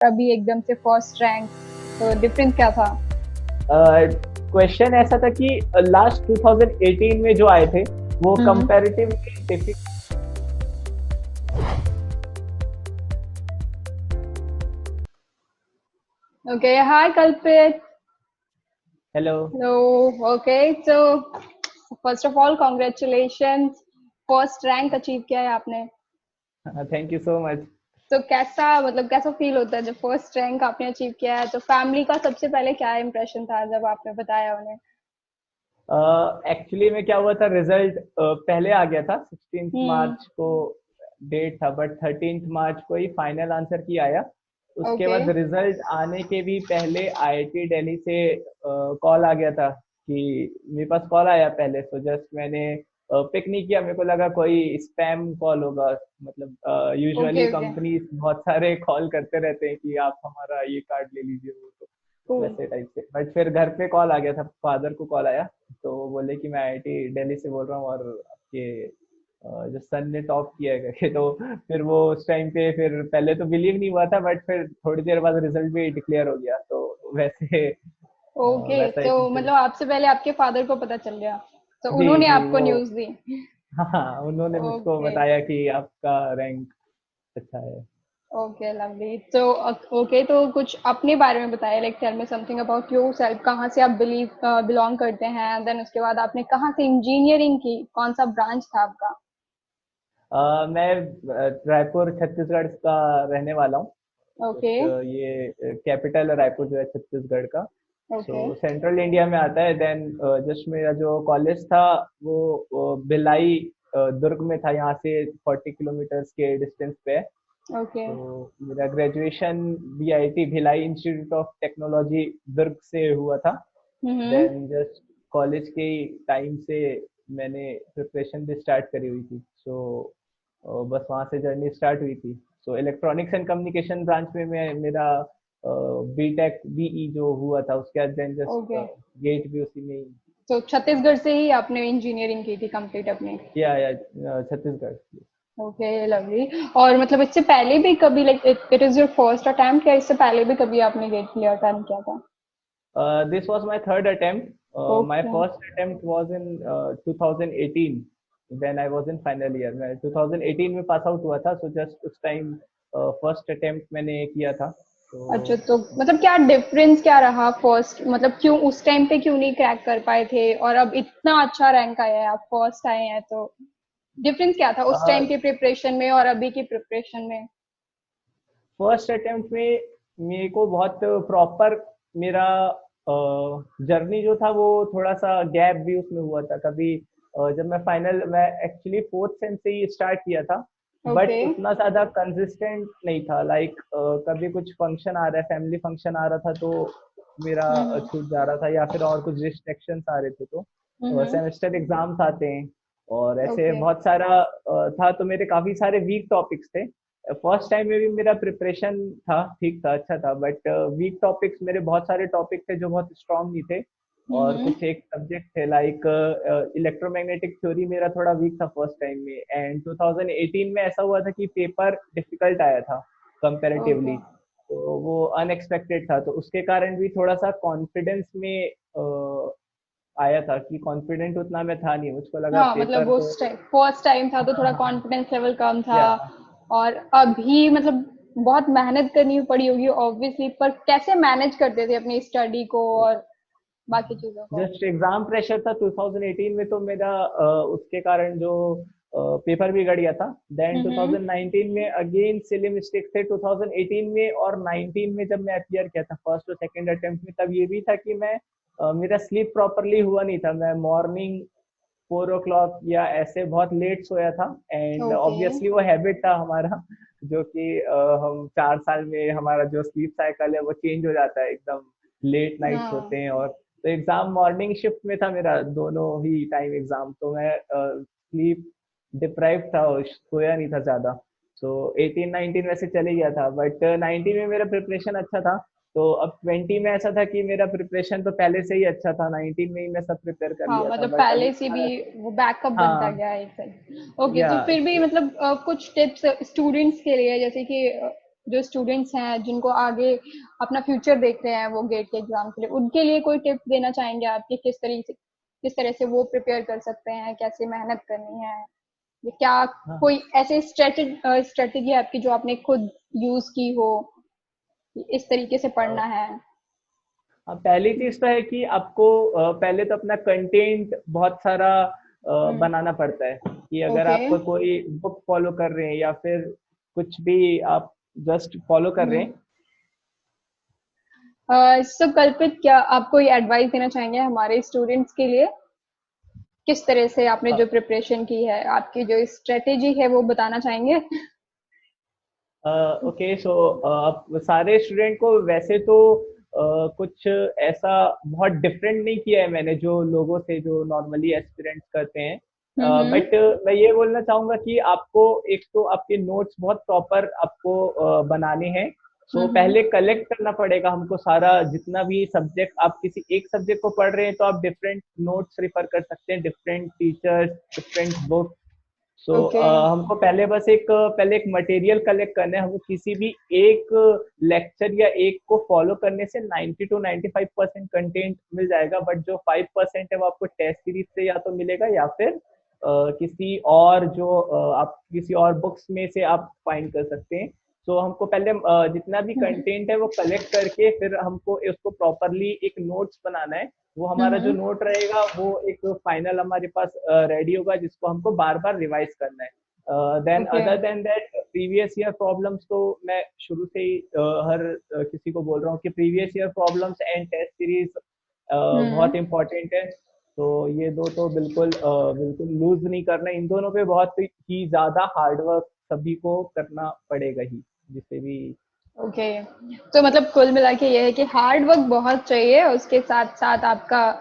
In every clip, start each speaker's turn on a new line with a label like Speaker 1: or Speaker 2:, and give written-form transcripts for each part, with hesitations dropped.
Speaker 1: अभी एकदम से फर्स्ट रैंक, तो डिफरेंस क्या था?
Speaker 2: क्वेश्चन ऐसा था कि लास्ट 2018 में जो आए थे वो
Speaker 1: hmm.
Speaker 2: Comparatively difficult.
Speaker 1: Okay, hi Kalpit.
Speaker 2: Hello.
Speaker 1: Hello. Okay, so first of all congratulations, first rank achieve किया है आपने।
Speaker 2: Thank you so much.
Speaker 1: तो कैसा, मतलब कैसा फील होता है जब फर्स्ट रैंक आपने अचीव किया है? तो फैमिली का सबसे पहले क्या इम्प्रेशन था जब आपने बताया उन्हें?
Speaker 2: एक्चुअली में क्या हुआ था, रिजल्ट पहले आ गया था, 16
Speaker 1: हम्म।
Speaker 2: मार्च को डेट था, बट 13 मार्च को ही फाइनल आंसर की आया। उसके
Speaker 1: ओके।
Speaker 2: बाद रिजल्ट आने के भी पहले आईआईटी दिल्ली से कॉल आ गया था कि मेरे पास कॉल आया पहले, तो जस्ट मैंने पिक नहीं किया, मेरे को लगा कोई स्पैम कॉल होगा। मतलब
Speaker 1: ओके।
Speaker 2: Usually
Speaker 1: okay.
Speaker 2: कंपनीज बहुत सारे कॉल करते रहते हैं कि आप हमारा ये कार्ड ले लीजिए, वो तो
Speaker 1: कूल।
Speaker 2: वैसे टाइप से। बट फिर घर पे कॉल आ गया था, फादर को कॉल आया, तो वो बोले कि मैं आईआईटी दिल्ली से बोल रहा हूँ और आपके जो सन ने टॉप किया है करके। तो फिर वो उस टाइम पे फिर पहले तो बिलीव नहीं हुआ था, बट फिर थोड़ी देर बाद रिजल्ट भी डिक्लेयर हो गया, तो वैसे
Speaker 1: ओके,
Speaker 2: वैसा
Speaker 1: तो
Speaker 2: एक
Speaker 1: मतलब
Speaker 2: इंसिडेंट।
Speaker 1: आपसे पहले आपके फादर को पता चल गया, तो
Speaker 2: जी
Speaker 1: उन्होंने
Speaker 2: जी,
Speaker 1: आपको
Speaker 2: वो
Speaker 1: न्यूज़ दी?
Speaker 2: हाँ, उन्होंने मुझको
Speaker 1: ओके।
Speaker 2: बताया कि आपका रैंक अच्छा है।
Speaker 1: Okay, lovely. तो ओके, तो कुछ अपने बारे में बताइए, like tell me something about yourself. कहाँ से आप बिलोंग करते हैं, देन उसके बाद आपने कहाँ से इंजीनियरिंग की, कौन सा ब्रांच था आपका?
Speaker 2: मैं रायपुर छत्तीसगढ़ का रहने वाला हूँ।
Speaker 1: ओके।
Speaker 2: जस्ट ये कैपिटल रायपुर जो है छत्तीसगढ़ का,
Speaker 1: ओके।
Speaker 2: सो सेंट्रल इंडिया में आता है। देन जस्ट मेरा जो कॉलेज था वो भिलाई दुर्ग में था, यहाँ से 40 किलोमीटर के डिस्टेंस पे है।
Speaker 1: ओके।
Speaker 2: तो मेरा graduation BIT Bhilai institute of technology Durg से हुआ था।
Speaker 1: हम्म।
Speaker 2: देन जस्ट कॉलेज के टाइम से मैंने प्रिपरेशन भी स्टार्ट करी हुई थी, सो बस वहाँ से जर्नी स्टार्ट हुई थी। सो इलेक्ट्रॉनिक्स एंड कम्युनिकेशन ब्रांच में मैं मेरा बीटेक बीई जो हुआ था, उसके बाद देन जस्ट
Speaker 1: ओके,
Speaker 2: गेट भी उसी में ही।
Speaker 1: तो छत्तीसगढ़ से ही आपने इंजीनियरिंग की थी कंप्लीट अपनी?
Speaker 2: या छत्तीसगढ़।
Speaker 1: Okay, lovely. और मतलब इससे पहले भी कभी, like it is your first attempt, या इससे पहले भी कभी आपने गेट क्लियर अटेम्प्ट किया था?
Speaker 2: This was my third attempt. My
Speaker 1: okay.
Speaker 2: first attempt was in 2018 when I was in final year. मैं 2018 में पास आउट हुआ था, so just उस टाइम फर्स्ट अटेम्प्ट मैंने किया था।
Speaker 1: अच्छा,
Speaker 2: तो
Speaker 1: तो मतलब क्या डिफरेंस क्या रहा फर्स्ट, मतलब क्यों उस टाइम पे क्यों नहीं क्रैक कर पाए थे, और अब इतना अच्छा रैंक आया है, आप फर्स्ट आए हैं, तो डिफरेंस क्या था उस टाइम की प्रिपरेशन में और अभी की प्रिपरेशन में?
Speaker 2: फर्स्ट अटेम्प्ट में मेरे को बहुत प्रॉपर मेरा जर्नी जो था वो थोड़ा सा गैप भी उसमें हुआ था। कभी जब मैं एक्चुअली फोर्थ सेम से ही स्टार्ट किया था, बट
Speaker 1: ओके।
Speaker 2: उतना ज्यादा कंसिस्टेंट नहीं था। लाइक कभी कुछ फंक्शन आ रहा है, फैमिली फंक्शन आ रहा था, तो मेरा
Speaker 1: हम्म।
Speaker 2: छूट जा रहा था, या फिर और कुछ रिस्ट्रिक्शंस आ रहे थे, तो
Speaker 1: हम्म।
Speaker 2: सेमेस्टर एग्जाम्स आते हैं और ऐसे
Speaker 1: ओके।
Speaker 2: बहुत सारा था, तो मेरे काफी सारे वीक टॉपिक्स थे। फर्स्ट टाइम में भी मेरा प्रिपरेशन था, ठीक था, अच्छा था, बट वीक टॉपिक्स मेरे बहुत सारे टॉपिक थे जो बहुत स्ट्रांग नहीं थे। और
Speaker 1: हम्म।
Speaker 2: कुछ एक सब्जेक्ट थे लाइक इलेक्ट्रोमैग्नेटिक थ्योरी, मेरा थोड़ा वीक था फर्स्ट टाइम में। एंड 2018 में ऐसा हुआ था कि पेपर डिफिकल्ट आया था
Speaker 1: ओके।
Speaker 2: कंपैरेटिवली, तो वो अनएक्सपेक्टेड था, तो उसके कारण भी थोड़ा सा कॉन्फिडेंस में आया था कि कॉन्फिडेंट उतना मैं था नहीं, मुझको लगा
Speaker 1: हाँ, मतलब
Speaker 2: पेपर
Speaker 1: वो
Speaker 2: तो
Speaker 1: फर्स्ट टाइम था तो थोड़ा
Speaker 2: हाँ।
Speaker 1: कॉन्फिडेंस लेवल कम था।
Speaker 2: या
Speaker 1: और अभी मतलब बहुत मेहनत करनी पड़ी होगी ऑब्वियसली, पर कैसे मैनेज करते थे अपनी स्टडी को और बाकी चीजों को?
Speaker 2: जस्ट एग्जाम प्रेशर था 2018 में, तो मेरा उसके कारण जो पेपर भी गड़ गया था। देन
Speaker 1: हम्म।
Speaker 2: 2019 में अगेन सिली मिस्टेक थे 2018 में, और 19 में जब मैं अपियर किया था फर्स्ट और सेकंड अटेम्प्ट में, तब ये भी था कि मैं मेरा स्लीप प्रॉपरली हुआ नहीं था। मैं मॉर्निंग 4 o'clock या ऐसे बहुत लेट सोया था, एंड
Speaker 1: ओके।
Speaker 2: ऑब्वियसली वो हैबिट था हमारा जो कि हम 4 साल में हमारा जो स्लीप साइकिल है वो चेंज हो जाता है एकदम, लेट नाइट्स होते
Speaker 1: हाँ।
Speaker 2: हैं। और तो एग्जाम मॉर्निंग शिफ्ट में था मेरा, दोनों ही टाइम एग्जाम, तो मैं स्लीप डिप्राइव था और सोया नहीं था ज्यादा। सो 18 19 वैसे चले गया था, बट 19 में मेरा प्रिपरेशन अच्छा था। तो अब 20 में ऐसा था कि मेरा प्रिपरेशन तो पहले से ही अच्छा था, 19 में ही मैं सब प्रिपेयर कर
Speaker 1: हाँ,
Speaker 2: लिया था,
Speaker 1: मतलब
Speaker 2: बट अभी
Speaker 1: पहले से भी
Speaker 2: थोड़ा।
Speaker 1: वो बैकअप बनता
Speaker 2: हाँ।
Speaker 1: गया है एक साइड। ओके,
Speaker 2: या
Speaker 1: तो फिर भी मतलब कुछ टिप्स स्टूडेंट्स के लिए, जैसे कि जो स्टूडेंट्स हैं जिनको आगे अपना फ्यूचर देख रहे हैं वो गेट के एग्जाम के लिए, उनके लिए कोई टिप्स देना चाहेंगे आप कि किस तरह से वो प्रिपेयर कर सकते हैं, कैसे मेहनत करनी है, या क्या
Speaker 2: हाँ
Speaker 1: कोई ऐसे स्ट्रेटेजी है आपकी जो आपने खुद यूज की हो कि इस तरीके से पढ़ना है?
Speaker 2: हाँ, पहली चीज तो है कि आपको पहले तो अपना कंटेंट बहुत सारा
Speaker 1: हम्म।
Speaker 2: बनाना पड़ता है कि अगर
Speaker 1: ओके।
Speaker 2: आप कोई बुक फॉलो कर रहे हैं या फिर कुछ भी आप जस्ट फॉलो कर रहे हैं।
Speaker 1: सो कल्पित, क्या आप कोई एडवाइस देना चाहेंगे हमारे स्टूडेंट्स के लिए? किस तरह से आपने जो प्रिपरेशन की है, आपकी जो स्ट्रेटेजी है वो बताना चाहेंगे?
Speaker 2: ओके सो आप सारे स्टूडेंट को वैसे तो कुछ ऐसा बहुत डिफरेंट नहीं किया है मैंने जो लोगों से जो नॉर्मली एस्पिरेंट्स करते हैं।
Speaker 1: हम्म।
Speaker 2: बट मैं ये बोलना चाहूंगा कि आपको एक तो आपके नोट्स बहुत प्रॉपर आपको बनाने हैं। सो
Speaker 1: हम्म।
Speaker 2: पहले कलेक्ट करना पड़ेगा हमको सारा जितना भी सब्जेक्ट आप किसी एक सब्जेक्ट को पढ़ रहे हैं तो आप डिफरेंट नोट्स रिफर कर सकते हैं, different teachers, different book. So
Speaker 1: okay.
Speaker 2: हमको पहले एक मटेरियल कलेक्ट करना है। हमको किसी भी एक लेक्चर या एक को फॉलो करने से 90 to 95% कंटेंट मिल जाएगा, बट जो 5% है वो आपको टेस्ट सीरीज से या तो मिलेगा या फिर किसी और जो आप किसी और बुक्स में से आप फाइंड कर सकते हैं। सो हमको पहले जितना भी
Speaker 1: हम्म।
Speaker 2: कंटेंट है वो कलेक्ट करके फिर हमको उसको प्रॉपरली एक नोट्स बनाना है। वो हमारा जो
Speaker 1: हम्म।
Speaker 2: नोट रहेगा वो एक फाइनल हमारे पास रेडी होगा जिसको हमको बार बार रिवाइज करना है। Then
Speaker 1: okay.
Speaker 2: Other than that previous year problems तो मैं शुरू से ही हर किसी को बोल रहा हूँ कि previous year problems and test series
Speaker 1: hmm.
Speaker 2: बहुत इंपॉर्टेंट है। तो ये दो तो बिल्कुल बिल्कुल लूज नहीं करना, इन दोनों पे बहुत ही ज्यादा हार्डवर्क सभी को करना पड़ेगा ही जिससे भी।
Speaker 1: ओके। तो मतलब कुल मिला के ये है कि हार्ड वर्क बहुत चाहिए, उसके साथ साथ आपका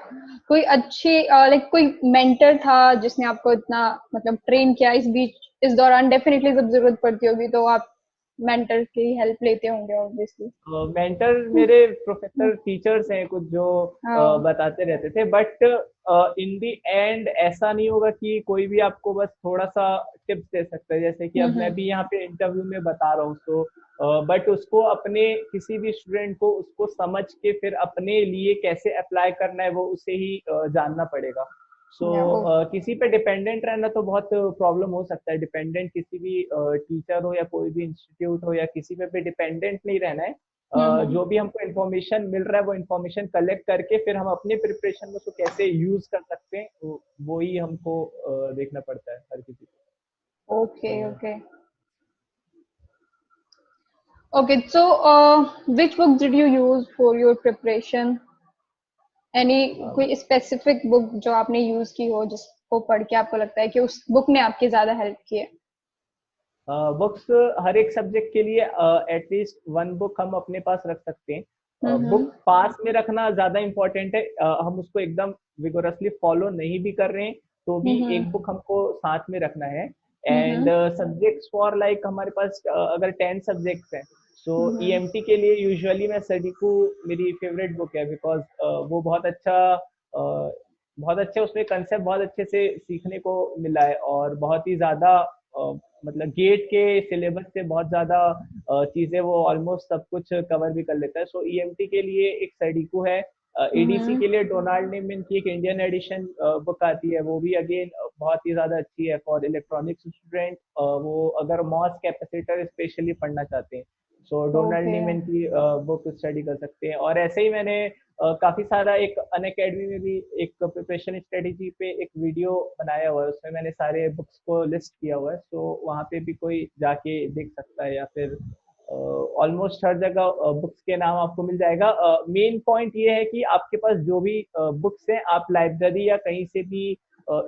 Speaker 1: कोई अच्छी लाइक कोई मेंटर था जिसने आपको इतना मतलब ट्रेन किया इस बीच, इस दौरान डेफिनेटली जब जरूरत पड़ती होगी तो आप मेंटर की हेल्प लेते होंगे ऑब्वियसली।
Speaker 2: मेंटर मेरे प्रोफेसर टीचर्स हैं कुछ जो
Speaker 1: हाँ।
Speaker 2: बताते रहते थे, बट इन दी एंड ऐसा नहीं होगा कि कोई भी आपको बस थोड़ा सा टिप्स दे सकता है। जैसे कि अब मैं
Speaker 1: हम्म।
Speaker 2: भी यहाँ पे इंटरव्यू में बता रहा हूँ तो बट उसको अपने किसी भी स्टूडेंट को उसको समझ के फिर अपने लिए कैसे अप्लाई करना है वो उसे ही जानना पड़ेगा। सो
Speaker 1: या ओ।
Speaker 2: किसी पे डिपेंडेंट रहना तो बहुत प्रॉब्लम हो सकता है। डिपेंडेंट किसी भी टीचर हो या कोई भी इंस्टीट्यूट हो या किसी पे भी डिपेंडेंट नहीं रहना है।
Speaker 1: हम्म।
Speaker 2: जो भी हमको इन्फॉर्मेशन मिल रहा है वो इन्फॉर्मेशन कलेक्ट करके फिर हम अपने प्रिपरेशन में उसको कैसे यूज कर सकते हैं वो ही हमको देखना पड़ता है हर किसी
Speaker 1: ओके।
Speaker 2: को।
Speaker 1: Okay. Okay, so which book did you use for your preparation? Any कोई स्पेसिफिक बुक जो आपने यूज की हो जिसको पढ़ के आपको लगता है कि उस बुक ने आपकी ज्यादा हेल्प की है?
Speaker 2: बुक्स हर एक सब्जेक्ट के लिए एटलीस्ट वन बुक हम अपने पास रख सकते हैं। बुक
Speaker 1: हम्म।
Speaker 2: पास में रखना ज्यादा इम्पोर्टेंट है। हम उसको एकदम विगोरसली फॉलो नहीं भी कर रहे हैं तो भी
Speaker 1: हम्म।
Speaker 2: एक बुक हमको साथ में रखना है। And
Speaker 1: hmm.
Speaker 2: Subjects for like हमारे पास अगर 10 सब्जेक्ट्स हैं सो
Speaker 1: हम्म।
Speaker 2: ईएमटी के लिए यूजुअली मैं सडीकू मेरी फेवरेट बुक है, बिकॉज वो बहुत अच्छा उसमें कंसेप्ट बहुत अच्छे से सीखने को मिला है और बहुत ही ज्यादा मतलब गेट के सिलेबस से बहुत ज्यादा चीजें वो ऑलमोस्ट सब कुछ कवर भी कर लेता है। सो ईएमटी के लिए एक सडीकू है। एडीसी
Speaker 1: हम्म।
Speaker 2: के लिए डोनाल्ड नीमन की एक इंडियन एडिशन बुक आती है, वो भी अगेन बहुत ही ज्यादा अच्छी है फॉर इलेक्ट्रॉनिक्स स्टूडेंट। वो अगर मॉस कैपेसिटर स्पेशली पढ़ना चाहते हैं सो डोनाल्ड
Speaker 1: ओके।
Speaker 2: नीमन की बुक स्टडी कर सकते हैं। और ऐसे ही मैंने काफी सारा एक अनअकैडमी में भी एक प्रिपरेशन स्ट्रेटेजी पे एक वीडियो बनाया हुआ है, उसमें मैंने सारे बुक्स को लिस्ट किया हुआ है। सो वहाँ पे भी कोई जाके देख सकता है या फिर ऑलमोस्ट हर जगह बुक्स के नाम आपको मिल जाएगा। मेन पॉइंट ये है कि आपके पास जो भी बुक्स हैं आप लाइब्रेरी या कहीं से भी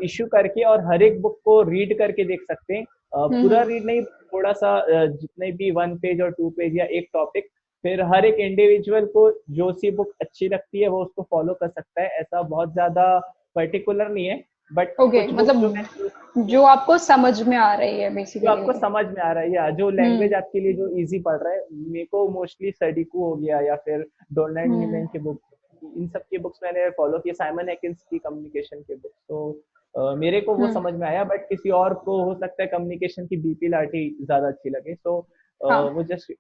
Speaker 2: इशू करके और हर एक बुक को रीड करके देख सकते हैं। पूरा
Speaker 1: हम्म।
Speaker 2: रीड नहीं, थोड़ा सा जितने भी 1 पेज और 2 पेज या एक टॉपिक, फिर हर एक इंडिविजुअल को जो सी बुक अच्छी लगती है वो उसको फॉलो कर सकता है। ऐसा बहुत ज्यादा पर्टिकुलर नहीं है, बट
Speaker 1: ओके,
Speaker 2: कुछ बुक्स जो मैंने यूज
Speaker 1: मतलब
Speaker 2: की है
Speaker 1: जो आपको समझ में आ रही है
Speaker 2: जो
Speaker 1: बेसिकली।
Speaker 2: आपको समझ में आ रहा है या जो
Speaker 1: हम्म।
Speaker 2: लैंग्वेज आपके लिए जो इजी पड़ रहा है। मेरे को मोस्टली सडीकू हो गया या फिर डोनाल्ड नीमन की बुक, इन सब की बुक्स मैंने फॉलो की, साइमन एकिंस की कम्युनिकेशन की बुक। तो मेरे को वो
Speaker 1: हम्म।
Speaker 2: समझ में आया, बट किसी और को हो सकता है कम्युनिकेशन की बीपी लाठी ज्यादा अच्छी लगे। तो
Speaker 1: हाँ,
Speaker 2: वो जस्ट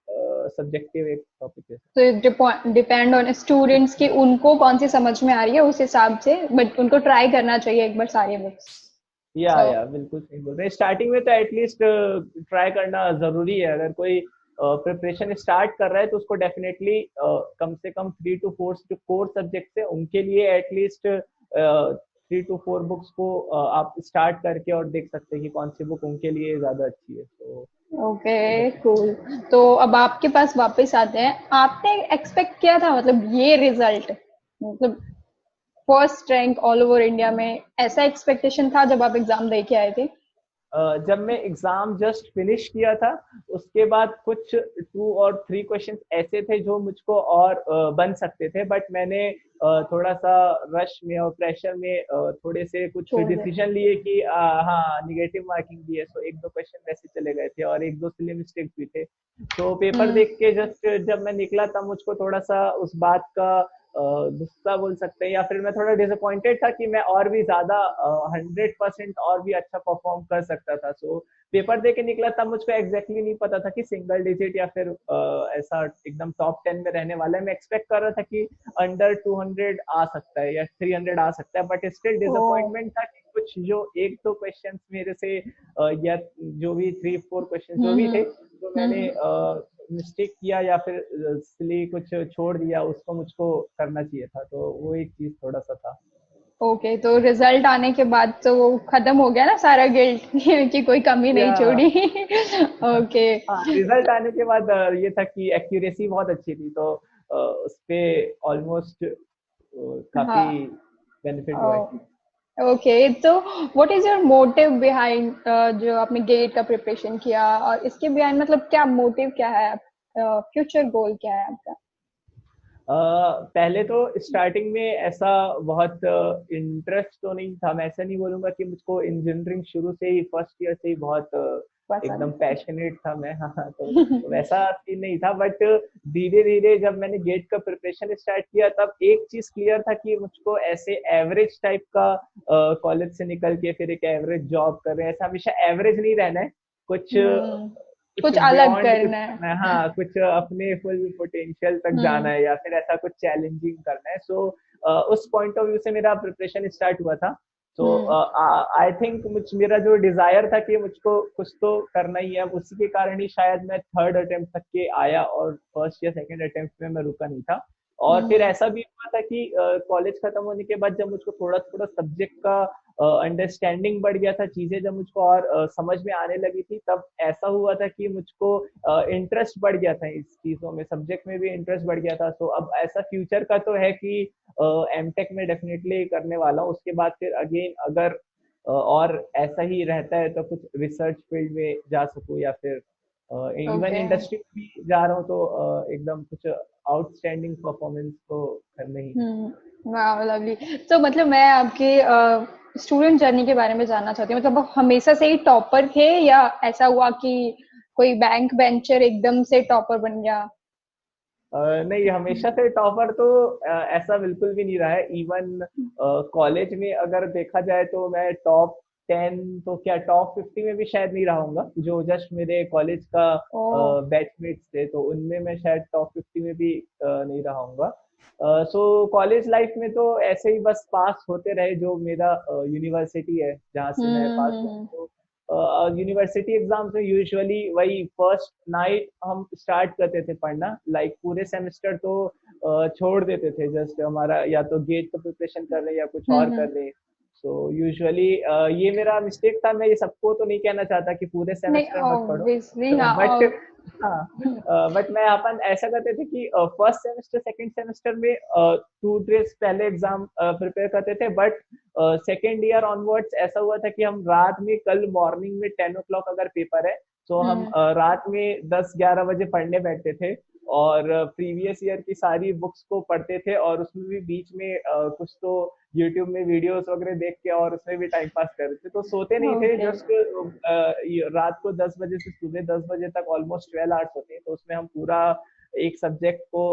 Speaker 2: सब्जेक्टिव एक टॉपिक है।
Speaker 1: तो डिपेंड ऑन स्टूडेंट्स कि उनको कौन सी समझ में आ रही है उस हिसाब से, बट उनको ट्राई करना चाहिए एक बार सारी बुक्स। सो
Speaker 2: या बिल्कुल सही बोल रहे हैं। स्टार्टिंग में तो एटलीस्ट ट्राई करना जरूरी है। अगर कोई प्रिपरेशन स्टार्ट कर रहा है तो उसको डेफिनेटली कम से कम 3 to 4 जो कोर सब्जेक्ट्स है उनके लिए एटलीस्ट 3 to 4 बुक्स को आप स्टार्ट करके और देख सकते हैं कि कौन सी बुक उनके लिए ज्यादा अच्छी है। तो
Speaker 1: ओके, कूल। तो अब आपके पास वापस आते हैं, आपने एक्सपेक्ट किया था मतलब ये रिजल्ट, मतलब first rank all over India में, ऐसा एक्सपेक्टेशन था जब आप एग्जाम दे के आए थे?
Speaker 2: जब मैं एग्जाम जस्ट फिनिश किया था उसके बाद कुछ 2 और 3 क्वेश्चंस ऐसे थे जो मुझको और बन सकते थे, बट मैंने थोड़ा सा रश में और प्रेशर में थोड़े से कुछ
Speaker 1: छोड़ दे।
Speaker 2: डिसीजन लिए कि हाँ निगेटिव मार्किंग भी है, सो 1-2 क्वेश्चन वैसे चले गए थे और 1-2 सिली मिस्टेक भी थे। तो पेपर
Speaker 1: हम्म।
Speaker 2: देख के जस्ट जब मैं निकला तब मुझको थोड़ा सा उस बात का गुस्सा बोल सकते हैं, या फिर मैं थोड़ा डिसअपॉइंटेड था कि मैं और भी ज्यादा 100% और भी अच्छा परफॉर्म कर सकता था। सो पेपर दे के निकला तब मुझको एग्जैक्टली नहीं पता था कि सिंगल डिजिट या फिर ऐसा एकदम टॉप 10 में रहने वाला है। मैं एक्सपेक्ट कर रहा था कि अंडर 200 आ सकता है या 300 आ सकता है, बट स्टिल
Speaker 1: ओ।
Speaker 2: डिसअपॉइंटमेंट था कि कुछ जो 1-2 क्वेश्चन मेरे से या जो भी 3-4 क्वेश्चन जो भी थे तो मैंने
Speaker 1: हम्म।
Speaker 2: मिस्टेक किया या फिर सिली कुछ छोड़ दिया, उसको मुझको करना चाहिए था। तो वो एक चीज थोड़ा सा था।
Speaker 1: ओके, तो रिजल्ट आने के बाद तो वो खत्म हो गया ना सारा गिल्ट कि कोई कमी नहीं
Speaker 2: या
Speaker 1: छोड़ी। ओके।
Speaker 2: हाँ, रिजल्ट आने के बाद ये था कि एक्यूरेसी बहुत अच्छी थी, तो उस पे ऑलमोस्ट काफी
Speaker 1: हाँ।
Speaker 2: बेनिफिट हुआ है।
Speaker 1: ओके, तो what is your motive behind जो आपने गेट का प्रिपरेशन किया, और इसके बिहाइंड मतलब क्या मोटिव क्या है, फ्यूचर गोल क्या है आपका?
Speaker 2: पहले तो स्टार्टिंग में ऐसा बहुत इंटरेस्ट तो नहीं था। मैं ऐसा नहीं बोलूंगा कि मुझको इंजीनियरिंग शुरू से ही फर्स्ट ईयर से ही बहुत एकदम
Speaker 1: पसंद।
Speaker 2: पैशनेट था मैं। हाँ, तो वैसा सीन नहीं था, बट धीरे धीरे जब मैंने गेट का प्रिपरेशन स्टार्ट किया तब एक चीज क्लियर था कि मुझको ऐसे एवरेज टाइप का कॉलेज से निकल के फिर एक एवरेज जॉब कर रहे हैं, ऐसा हमेशा एवरेज नहीं रहना है। कुछ
Speaker 1: हम्म।
Speaker 2: कुछ
Speaker 1: कुछ अलग
Speaker 2: बियॉन्ड कुछ
Speaker 1: करना है।
Speaker 2: करना है, हाँ कुछ अपने फुल पोटेंशियल तक जाना
Speaker 1: हम्म।
Speaker 2: है या फिर ऐसा कुछ चैलेंजिंग करना है। सो उस पॉइंट ऑफ व्यू से मेरा प्रिपरेशन स्टार्ट हुआ था। तो
Speaker 1: हम्म।
Speaker 2: आई थिंक मुझ मेरा जो डिजायर था कि मुझको कुछ तो करना ही है, उसी के कारण ही शायद मैं थर्ड अटेम्प्ट तक के आया और फर्स्ट या सेकंड अटेम्प्ट में मैं रुका नहीं था। और फिर
Speaker 1: हम्म।
Speaker 2: ऐसा भी हुआ था कि कॉलेज खत्म होने के बाद जब मुझको थोड़ा थोड़ा सब्जेक्ट का अंडरस्टैंडिंग बढ़ गया था, चीजें जब मुझको और समझ में आने लगी थी, तब ऐसा हुआ था कि मुझको इंटरेस्ट बढ़ गया था इस चीजों में, सब्जेक्ट में भी इंटरेस्ट बढ़ गया था। तो अब ऐसा फ्यूचर का तो है कि एमटेक में डेफिनेटली करने वाला हूँ। उसके बाद फिर अगेन अगर और ऐसा ही रहता है तो कुछ रिसर्च फील्ड में जा सकूँ या फिर इवन
Speaker 1: ओके।
Speaker 2: इंडस्ट्री में भी जा रहा हूँ, तो एकदम कुछ आउटस्टैंडिंग परफॉर्मेंस तो करना ही है।
Speaker 1: वाह, लवली। तो मतलब मैं आपकी स्टूडेंट जर्नी के बारे में जानना चाहती हूँ, मतलब आप हमेशा से ही टॉपर थे या ऐसा हुआ कि कोई बैंक बेंचर एकदम से टॉपर बन गया?
Speaker 2: नहीं, हमेशा से टॉपर तो ऐसा बिल्कुल भी नहीं रहा है। इवन कॉलेज में अगर देखा जाए तो मैं टॉप 10 तो क्या टॉप 50 में भी शायद नहीं रहूंगा। जो जस्ट मेरे कॉलेज का
Speaker 1: ओ।
Speaker 2: बैचमेट्स थे तो उनमें मैं शायद टॉप 50 में भी नहीं रहूंगा। सो कॉलेज लाइफ में तो ऐसे ही बस पास होते रहे। जो मेरा यूनिवर्सिटी है जहाँ से मैं पास हुआ,
Speaker 1: हम्म।
Speaker 2: तो यूनिवर्सिटी एग्जाम्स में यूजुअली वही फर्स्ट नाइट हम स्टार्ट करते थे पढ़ना, लाइक पूरे सेमेस्टर तो छोड़ देते थे, जस्ट हमारा या तो गेट का प्रिपरेशन कर रहे हैं या कुछ और कर
Speaker 1: हम्म।
Speaker 2: रहे हैं। सो यूजुअली ये मेरा मिस्टेक था। मैं ये सबको तो नहीं कहना चाहता कि पूरे
Speaker 1: नहीं,
Speaker 2: सेमेस्टर मत पढ़ो,
Speaker 1: ऑब्वियसली हाँ।
Speaker 2: बट हाँ, बट मैं अपन ऐसा करते थे कि फर्स्ट सेमेस्टर सेकंड सेमेस्टर में 2 डेज पहले एग्जाम प्रिपेयर करते थे, बट सेकेंड ईयर ऑनवर्ड्स ऐसा हुआ था कि हम रात में, कल मॉर्निंग में 10 o'clock अगर पेपर है तो हम
Speaker 1: हम्म।
Speaker 2: रात में 10-11 बजे पढ़ने बैठते थे और प्रीवियस ईयर की सारी बुक्स को पढ़ते थे, और उसमें भी बीच में कुछ तो यूट्यूब में वीडियोस वगैरह देख के और उसमें भी टाइम पास कर रहे थे। तो सोते नहीं थे,
Speaker 1: ओके।
Speaker 2: जस्ट रात को 10 बजे से सुबह 10 बजे तक ऑलमोस्ट 12 आवर्स होते हैं, तो उसमें हम पूरा एक सब्जेक्ट को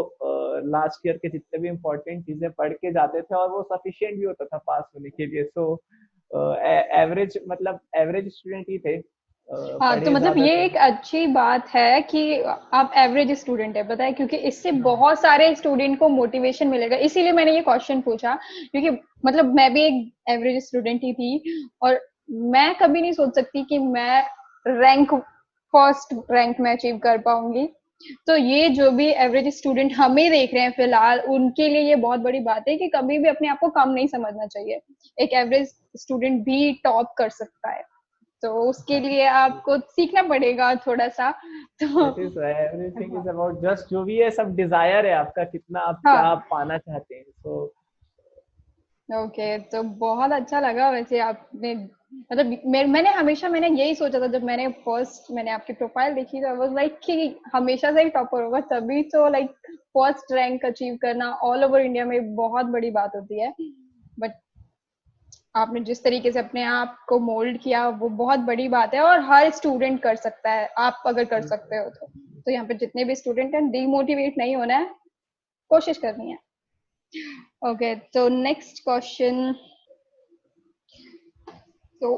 Speaker 2: लास्ट ईयर के जितने भी इम्पोर्टेंट चीजें पढ़ के जाते थे और वो सफिशियंट भी होता था पास होने के लिए। सो एवरेज मतलब एवरेज स्टूडेंट ही थे।
Speaker 1: हाँ, तो
Speaker 2: पढ़े
Speaker 1: मतलब
Speaker 2: ज्यादा
Speaker 1: ये
Speaker 2: तो।
Speaker 1: एक अच्छी बात है कि आप एवरेज स्टूडेंट है, पता है, क्योंकि इससे बहुत सारे स्टूडेंट को मोटिवेशन मिलेगा। इसीलिए मैंने ये क्वेश्चन पूछा, क्योंकि मतलब मैं भी एक एवरेज स्टूडेंट ही थी, और मैं कभी नहीं सोच सकती कि मैं रैंक फर्स्ट रैंक में अचीव कर पाऊंगी। तो ये जो भी एवरेज स्टूडेंट हमें देख रहे हैं फिलहाल, उनके लिए ये बहुत बड़ी बात है कि कभी भी अपने आप को कम नहीं समझना चाहिए। एक एवरेज स्टूडेंट भी टॉप कर सकता है, तो उसके लिए आपको सीखना पड़ेगा थोड़ा सा। तो
Speaker 2: that is everything is about just जो भी है सब डिजायर है आपका, कितना आप क्या
Speaker 1: हाँ,
Speaker 2: पाना चाहते हैं। सो
Speaker 1: ओके, तो बहुत अच्छा लगा वैसे आपने, मतलब मैंने यही सोचा था जब मैंने आपकी प्रोफाइल देखी, तो आई वाज लाइक कि हमेशा से ही टॉपर होगा, तभी तो लाइक फर्स्ट रैंक अचीव करना ऑल ओवर इंडिया में बहुत बड़ी बात होती है। बट आपने जिस तरीके से अपने आप को मोल्ड किया वो बहुत बड़ी बात है, और हर स्टूडेंट कर सकता है, आप अगर कर सकते हो तो यहाँ पे जितने भी स्टूडेंट हैं, डीमोटिवेट नहीं होना है, कोशिश करनी है। ओके, तो नेक्स्ट क्वेश्चन। तो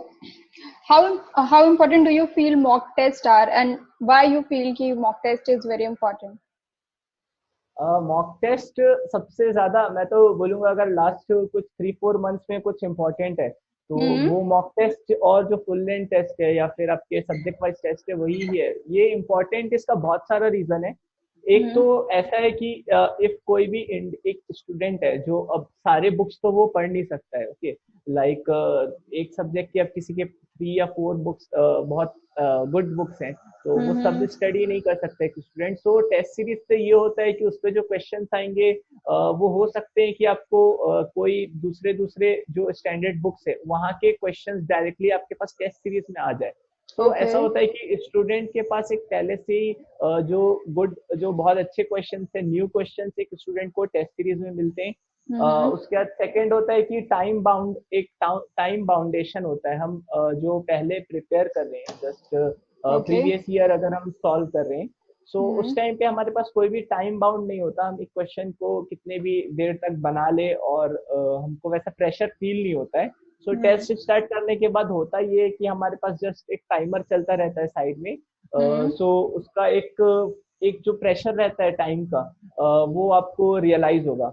Speaker 1: how important do you feel mock tests are, and why you feel कि mock test is very important?
Speaker 2: Mock test सबसे ज्यादा मैं तो बोलूंगा, अगर लास्ट कुछ 3-4 मंथ्स में कुछ इम्पोर्टेंट है तो
Speaker 1: हम्म।
Speaker 2: वो मॉक टेस्ट और जो फुल लेंथ टेस्ट है या फिर आपके सब्जेक्ट वाइज टेस्ट है वही है। ये इम्पोर्टेंट, इसका बहुत सारा रीजन है। एक तो
Speaker 1: हम्म।
Speaker 2: ऐसा है कि इफ कोई भी एक स्टूडेंट है जो अब सारे बुक्स तो वो पढ़ नहीं सकता है, ओके, लाइक एक सब्जेक्ट की अब किसी के 3 या 4 बुक्स बहुत गुड बुक्स हैं, तो वो सब
Speaker 1: हम्म।
Speaker 2: स्टडी नहीं कर सकते स्टूडेंट। सो टेस्ट सीरीज से ये होता है कि उस पर जो क्वेश्चन आएंगे वो हो सकते हैं कि आपको कोई दूसरे दूसरे जो स्टैंडर्ड बुक्स है वहाँ के क्वेश्चंस डायरेक्टली आपके पास टेस्ट सीरीज में आ जाए। तो
Speaker 1: ओके।
Speaker 2: ऐसा होता है कि स्टूडेंट के पास एक पहले से ही जो बहुत अच्छे क्वेश्चन है, न्यू क्वेश्चन एक स्टूडेंट को टेस्ट सीरीज में मिलते हैं।
Speaker 1: हम्म।
Speaker 2: उसके बाद सेकंड होता है कि टाइम बाउंडेशन होता है। हम जो पहले प्रिपेयर कर रहे हैं, जस्ट
Speaker 1: ओके।
Speaker 2: प्रीवियस ईयर अगर हम सॉल्व कर रहे हैं, सो उस
Speaker 1: हम्म।
Speaker 2: टाइम पे हमारे पास कोई भी टाइम बाउंड नहीं होता। हम एक क्वेश्चन को कितने भी देर तक बना ले और हमको वैसा प्रेशर फील नहीं होता है। सो
Speaker 1: हम्म।
Speaker 2: टेस्ट स्टार्ट करने के बाद होता ये है कि हमारे पास जस्ट एक टाइमर चलता रहता है साइड में।
Speaker 1: हम्म।
Speaker 2: सो उसका एक एक जो प्रेशर रहता है टाइम का, वो आपको रियलाइज होगा।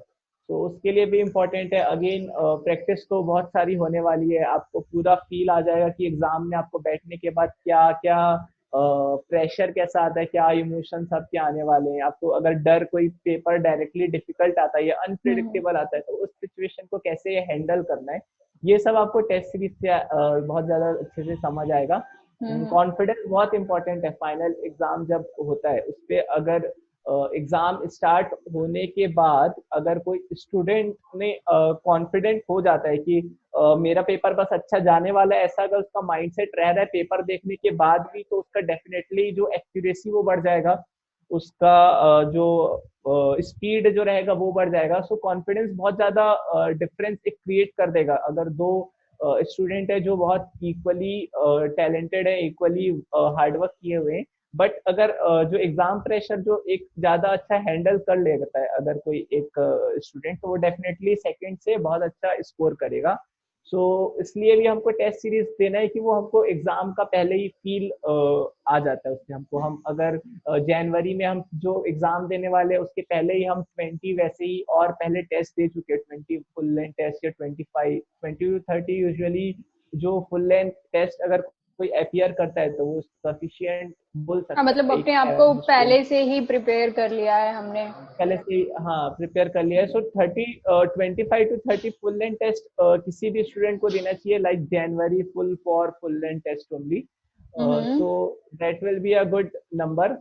Speaker 2: तो उसके लिए भी इम्पोर्टेंट है। अगेन प्रैक्टिस तो बहुत सारी होने वाली है, आपको पूरा फील आ जाएगा कि एग्जाम में आपको बैठने के बाद क्या क्या प्रेशर कैसा आता है, क्या इमोशंस आपके आने वाले हैं। आपको अगर डर, कोई पेपर डायरेक्टली डिफिकल्ट आता है या
Speaker 1: हम्म।
Speaker 2: अनप्रिडिक्टेबल आता है, तो उस सिचुएशन को कैसे हैंडल करना है, ये सब आपको टेस्ट सीरीज से बहुत ज्यादा अच्छे से समझ आएगा।
Speaker 1: हम्म।
Speaker 2: कॉन्फिडेंस बहुत इंपॉर्टेंट है। फाइनल एग्जाम जब होता है उस पर अगर एग्जाम स्टार्ट होने के बाद अगर कोई स्टूडेंट ने कॉन्फिडेंट हो जाता है कि मेरा पेपर बस अच्छा जाने वाला है, ऐसा अगर उसका माइंडसेट रह रहा है पेपर देखने के बाद भी, तो उसका डेफिनेटली जो एक्यूरेसी वो बढ़ जाएगा, उसका जो स्पीड जो रहेगा वो बढ़ जाएगा। सो कॉन्फिडेंस बहुत ज्यादा डिफरेंस एक क्रिएट कर देगा। अगर दो स्टूडेंट है जो बहुत इक्वली टैलेंटेड है, इक्वली हार्डवर्क किए हुए हैं, बट अगर जो एग्जाम प्रेशर जो एक ज्यादा अच्छा हैंडल कर लेता है अगर कोई एक स्टूडेंट, तो वो डेफिनेटली सेकंड से बहुत अच्छा स्कोर करेगा। सो इसलिए भी हमको टेस्ट सीरीज देना है कि वो हमको एग्जाम का पहले ही फील आ जाता है उससे। हमको हम अगर जनवरी में हम जो एग्जाम देने वाले हैं उसके पहले ही हम 20 वैसे ही और पहले टेस्ट दे चुके हैं, 20 फुल लेंथ टेस्ट या 25, 20 to 30 यूजुअली जो फुल लेंथ टेस्ट अगर कोई अपियर करता है तो वो सफिशिएंट बोल
Speaker 1: हाँ,
Speaker 2: सकता
Speaker 1: मतलब
Speaker 2: है एक
Speaker 1: अपने आप को
Speaker 2: एवरेज स्टूडेंट।
Speaker 1: पहले से ही प्रिपेयर कर लिया है हमने।
Speaker 2: पहले से हाँ प्रिपेयर कर लिया है। So 25 to 30 full length test किसी भी स्टूडेंट को देना चाहिए, like January full length test only.
Speaker 1: Hmm.
Speaker 2: So that will be a good number.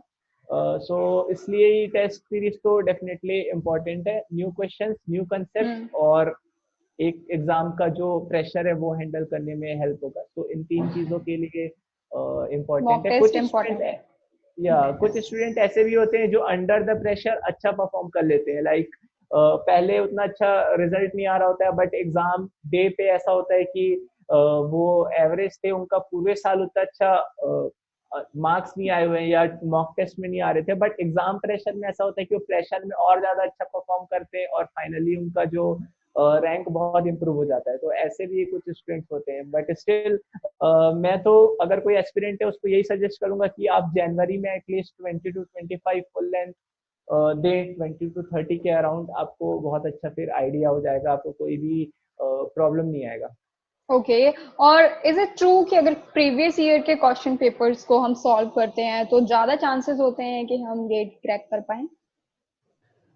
Speaker 2: So इसलिए ये टेस्ट सीरीज तो डेफिनेटली इम्पोर्टेंट है। New questions, new concept,
Speaker 1: hmm.
Speaker 2: और एक एग्जाम का जो प्रेशर है वो हैंडल करने में हेल्प होगा। तो इन तीन चीजों के लिए इम्पोर्टेंट
Speaker 1: मॉक
Speaker 2: है।
Speaker 1: टेस्ट
Speaker 2: कुछ स्टूडेंट
Speaker 1: इम्पोर्टेंट है।
Speaker 2: या कुछ स्टूडेंट ऐसे भी होते हैं जो अंडर द प्रेशर अच्छा परफॉर्म कर लेते हैं, लाइक पहले उतना अच्छा रिजल्ट नहीं आ रहा होता है बट एग्जाम डे पे ऐसा होता है कि वो एवरेज थे, उनका पूरे साल उतना अच्छा मार्क्स नहीं आए हुए हैं या मॉक टेस्ट में नहीं आ रहे थे, बट एग्जाम प्रेशर में ऐसा होता है कि वो प्रेशर में और ज्यादा अच्छा परफॉर्म करते हैं और फाइनली उनका जो रैंक बहुत इंप्रूव हो जाता है। तो ऐसे भी कुछ स्टूडेंट्स होते हैं, बट स्टिल मैं तो अगर कोई एस्पिरेंट है उसको यही सजेस्ट करूंगा कि आप जनवरी में at least 20 to 25 full length they, 20 to 30 के अराउंड, आपको बहुत अच्छा फिर आइडिया हो जाएगा, आपको कोई भी प्रॉब्लम नहीं आएगा।
Speaker 1: ओके। और इज इट ट्रू कि अगर प्रीवियस ईयर के क्वेश्चन पेपर्स को हम सॉल्व करते हैं तो ज्यादा चांसेस होते हैं कि हम गेट क्रैक कर पाए?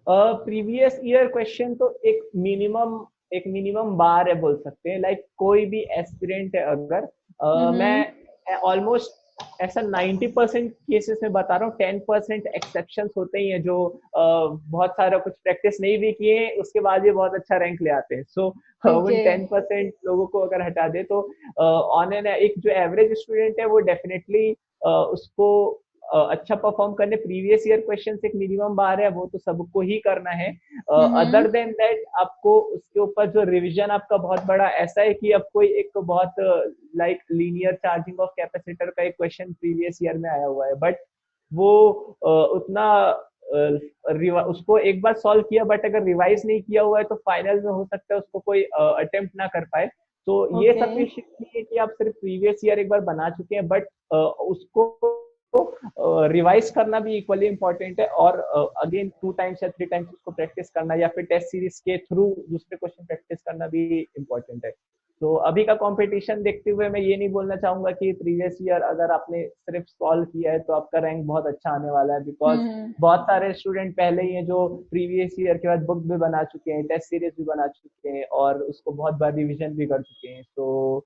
Speaker 2: प्रीवियस ईयर क्वेश्चन तो एक मिनिमम बार है बोल सकते हैं। लाइक कोई भी एस्पिरेंट है अगर
Speaker 1: हम्म।
Speaker 2: मैं ऑलमोस्ट ऐसा 90% केसेस में बता रहा हूँ, 10% एक्सेप्शन होते ही हैं जो बहुत सारा कुछ प्रैक्टिस नहीं भी किए उसके बाद भी बहुत अच्छा रैंक ले आते हैं। सो उन
Speaker 1: ओके।
Speaker 2: 10% लोगों को अगर हटा दे तो ऑन एन एक जो एवरेज स्टूडेंट है वो डेफिनेटली उसको अच्छा परफॉर्म करने प्रीवियस ईयर क्वेश्चन एक मिनिमम बार है वो तो सबको ही करना है।
Speaker 1: हम्म।
Speaker 2: अदर देन दैट आपको उसके ऊपर जो रिवीजन आपका बहुत बड़ा ऐसा है कि अब कोई एक बहुत like linear charging of capacitor का एक क्वेश्चन प्रीवियस ईयर में आया हुआ है, बट वो उतना उसको एक बार सॉल्व किया बट अगर रिवाइज नहीं किया हुआ है तो फाइनल में हो सकता है उसको कोई अटेम्प्ट ना कर पाए। तो ये
Speaker 1: ओके।
Speaker 2: सफिशिएंट नहीं है कि आप सिर्फ प्रीवियस ईयर एक बार बना चुके हैं, बट उसको रिवाइज करना भी इक्वली इंपॉर्टेंट है, और अगेन 2 टाइम्स या 3 टाइम्स उसको प्रैक्टिस करना या फिर टेस्ट सीरीज के थ्रू दूसरे क्वेश्चन प्रैक्टिस करना भी इम्पोर्टेंट है। तो अभी का कंपटीशन देखते हुए मैं ये नहीं बोलना चाहूंगा कि प्रीवियस ईयर अगर आपने सिर्फ सॉल्व किया है तो आपका रैंक बहुत अच्छा आने वाला है, बिकॉज
Speaker 1: हम्म।
Speaker 2: बहुत सारे स्टूडेंट पहले ही हैं जो प्रीवियस ईयर के बाद बुक भी बना चुके हैं, टेस्ट सीरीज भी बना चुके हैं और उसको बहुत बार रिविजन भी कर चुके हैं। तो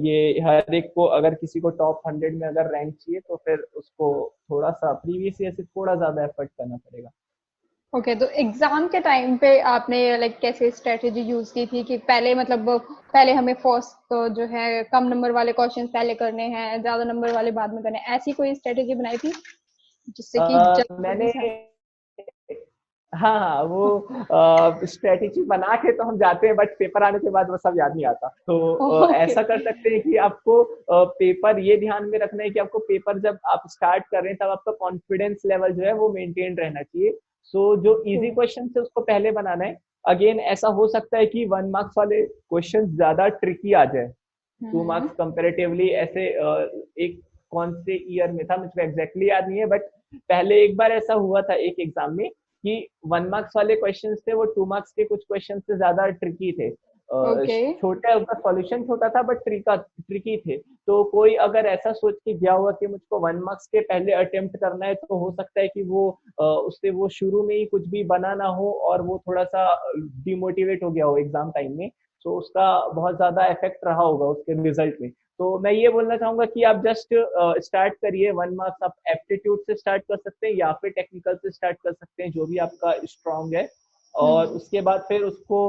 Speaker 2: ये हर एक को अगर किसी को टॉप 100 में अगर रैंक चाहिए तो फिर उसको थोड़ा सा प्रीवियस ईयर से थोड़ा ज्यादा एफर्ट करना पड़ेगा।
Speaker 1: ओके। तो एग्जाम के टाइम पे आपने लाइक कैसे स्ट्रेटेजी यूज की थी कि पहले मतलब पहले हमें फर्स्ट जो है कम नंबर वाले क्वेश्चन पहले करने हैं, ज्यादा नंबर वाले बाद में करने हैं, ऐसी कोई स्ट्रेटेजी बनाई थी जिससे कि जल्दी
Speaker 2: मैंने
Speaker 1: से?
Speaker 2: हाँ हाँ वो स्ट्रेटेजी बना के तो हम जाते हैं, बट पेपर आने के बाद वो सब याद नहीं आता। तो
Speaker 1: ओके।
Speaker 2: ऐसा कर सकते हैं कि आपको पेपर ये ध्यान में रखना है कि आपको पेपर जब आप स्टार्ट कर रहे हैं तब आपका कॉन्फिडेंस लेवल जो है वो मेंटेन रहना चाहिए। सो जो इजी क्वेश्चन है उसको पहले बनाना है। अगेन ऐसा हो सकता है कि 1 मार्क्स वाले क्वेश्चन ज्यादा ट्रिकी आ जाए, 2 मार्क्स कंपेरेटिवली ऐसे एक कौन से ईयर में था मुझको एग्जैक्टली याद नहीं है, बट पहले एक बार ऐसा हुआ था एक एग्जाम में कि 1 मार्क्स वाले क्वेश्चंस थे वो 2 मार्क्स के कुछ क्वेश्चन से ज्यादा ट्रिकी थे।
Speaker 1: ओके।
Speaker 2: छोटा उसका सॉल्यूशन छोटा था बट ट्रिकी थे। तो कोई अगर ऐसा सोच के गया हुआ कि मुझको 1 मार्क्स के पहले अटेम्प्ट करना है तो हो सकता है कि वो उससे वो शुरू में ही कुछ भी बना ना हो और वो थोड़ा सा डिमोटिवेट हो गया हो एग्जाम टाइम में। तो उसका बहुत ज्यादा इफेक्ट रहा होगा उसके रिजल्ट में। तो मैं ये बोलना चाहूंगा कि आप जस्ट स्टार्ट करिए। 1 मार्क्स आप एप्टीट्यूड से स्टार्ट कर सकते हैं या फिर टेक्निकल से स्टार्ट कर सकते हैं, जो भी आपका स्ट्रांग है। और उसके बाद फिर उसको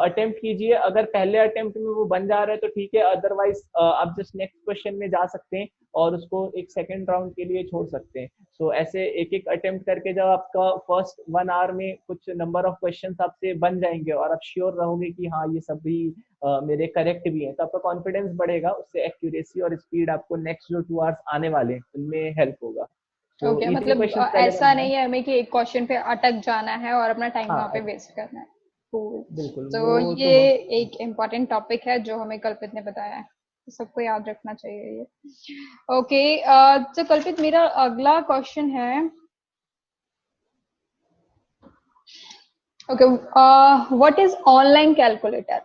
Speaker 2: अटेम्प्ट कीजिए। अगर पहले अटेम्प्ट में वो बन जा रहा है तो ठीक है, अदरवाइज आप जस्ट नेक्स्ट क्वेश्चन में जा सकते हैं और उसको एक सेकेंड राउंड के लिए छोड़ सकते हैं। सो ऐसे एक एक अटेम्प्ट करके जब आपका फर्स्ट 1 आवर में कुछ नंबर ऑफ क्वेश्चन आपसे बन जाएंगे और आप श्योर रहोगे कि हाँ ये सभी मेरे करेक्ट भी हैं, तो आपका कॉन्फिडेंस बढ़ेगा, उससे एक्यूरेसी और स्पीड आपको नेक्स्ट जो 2 आवर्स आने वाले हैं उनमें हेल्प होगा। तो
Speaker 1: ओके।
Speaker 2: इजी
Speaker 1: मतलब
Speaker 2: क्वेश्चन पहले
Speaker 1: ऐसा
Speaker 2: बनाना है।
Speaker 1: नहीं है हमें कि एक क्वेश्चन पे अटक जाना है और अपना टाइम वहां पे
Speaker 2: हाँ
Speaker 1: वेस्ट करना है। Cool।
Speaker 2: बिल्कुल,
Speaker 1: तो
Speaker 2: वो तो
Speaker 1: ये
Speaker 2: बहुत
Speaker 1: एक इम्पोर्टेंट टॉपिक है जो हमें कल्पित ने बताया है, तो सबको याद रखना चाहिए ये। ओके। तो कल्पित, मेरा अगला क्वेश्चन है। Okay. What is online calculator?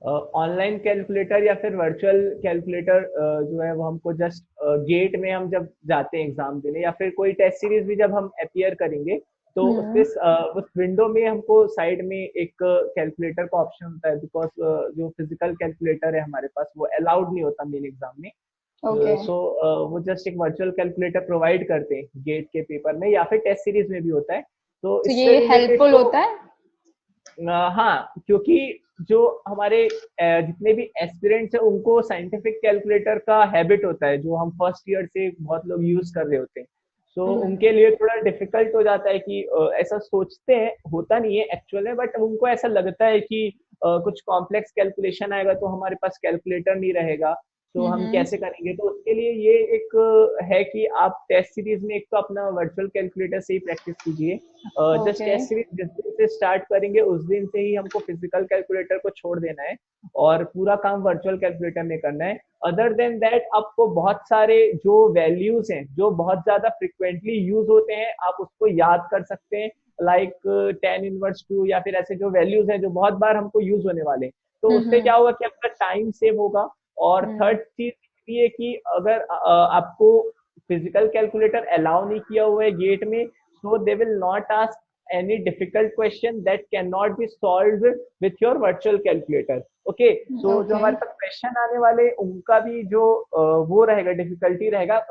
Speaker 2: Online calculator या फिर वर्चुअल कैलकुलेटर जो है वो हमको जस्ट गेट में हम जब जाते हैं एग्जाम देने या फिर कोई टेस्ट सीरीज भी जब हम अपियर करेंगे तो उसपे उस विंडो में हमको साइड में एक कैलकुलेटर का ऑप्शन होता है, बिकॉज जो फिजिकल कैलकुलेटर है हमारे पास वो अलाउड नहीं होता मेन एग्जाम में।
Speaker 1: ओके।
Speaker 2: सो वो जस्ट एक वर्चुअल कैलकुलेटर प्रोवाइड करते हैं गेट के पेपर में या फिर टेस्ट सीरीज में भी होता है। तो
Speaker 1: तो
Speaker 2: इससे
Speaker 1: ये
Speaker 2: रिलेटेड
Speaker 1: हेल्पफुल
Speaker 2: तो
Speaker 1: होता है?
Speaker 2: हाँ, क्योंकि जो हमारे जितने भी एस्पिरेंट्स हैं उनको साइंटिफिक कैलकुलेटर का हैबिट होता है जो हम फर्स्ट ईयर से बहुत लोग यूज कर रहे होते हैं। सो उनके लिए थोड़ा डिफिकल्ट हो जाता है कि ऐसा सोचते हैं, होता नहीं है एक्चुअल में, बट उनको ऐसा लगता है कि कुछ कॉम्प्लेक्स कैलकुलेशन आएगा तो हमारे पास कैलकुलेटर नहीं रहेगा। तो हम
Speaker 1: हम्म।
Speaker 2: कैसे करेंगे? तो उसके लिए ये एक है कि आप टेस्ट सीरीज में एक तो अपना वर्चुअल कैलकुलेटर से ही प्रैक्टिस कीजिए। Just
Speaker 1: okay.
Speaker 2: टेस्ट सीरीज जिस दिन से स्टार्ट करेंगे उस दिन से ही हमको फिजिकल कैलकुलेटर को छोड़ देना है और पूरा काम वर्चुअल कैलकुलेटर में करना है। अदर देन दैट आपको बहुत सारे जो वैल्यूज हैं जो बहुत ज्यादा फ्रिक्वेंटली यूज होते हैं आप उसको याद कर सकते हैं, लाइक 10 इनवर्स 2 या फिर ऐसे जो वैल्यूज हैं जो बहुत बार हमको यूज होने वाले हैं। तो उससे
Speaker 1: हम्म।
Speaker 2: क्या होगा कि आपका टाइम सेव होगा। और
Speaker 1: हम्म।
Speaker 2: थर्ड चीज ये कि अगर आपको फिजिकल कैलकुलेटर अलाउ नहीं किया हुआ है गेट में, so they will not ask any difficult question that cannot be solved with your virtual calculator. Okay, so जो
Speaker 1: ओके।
Speaker 2: हमारे पास क्वेश्चन आने वाले उनका भी जो वो रहेगा, डिफिकल्टी रहेगा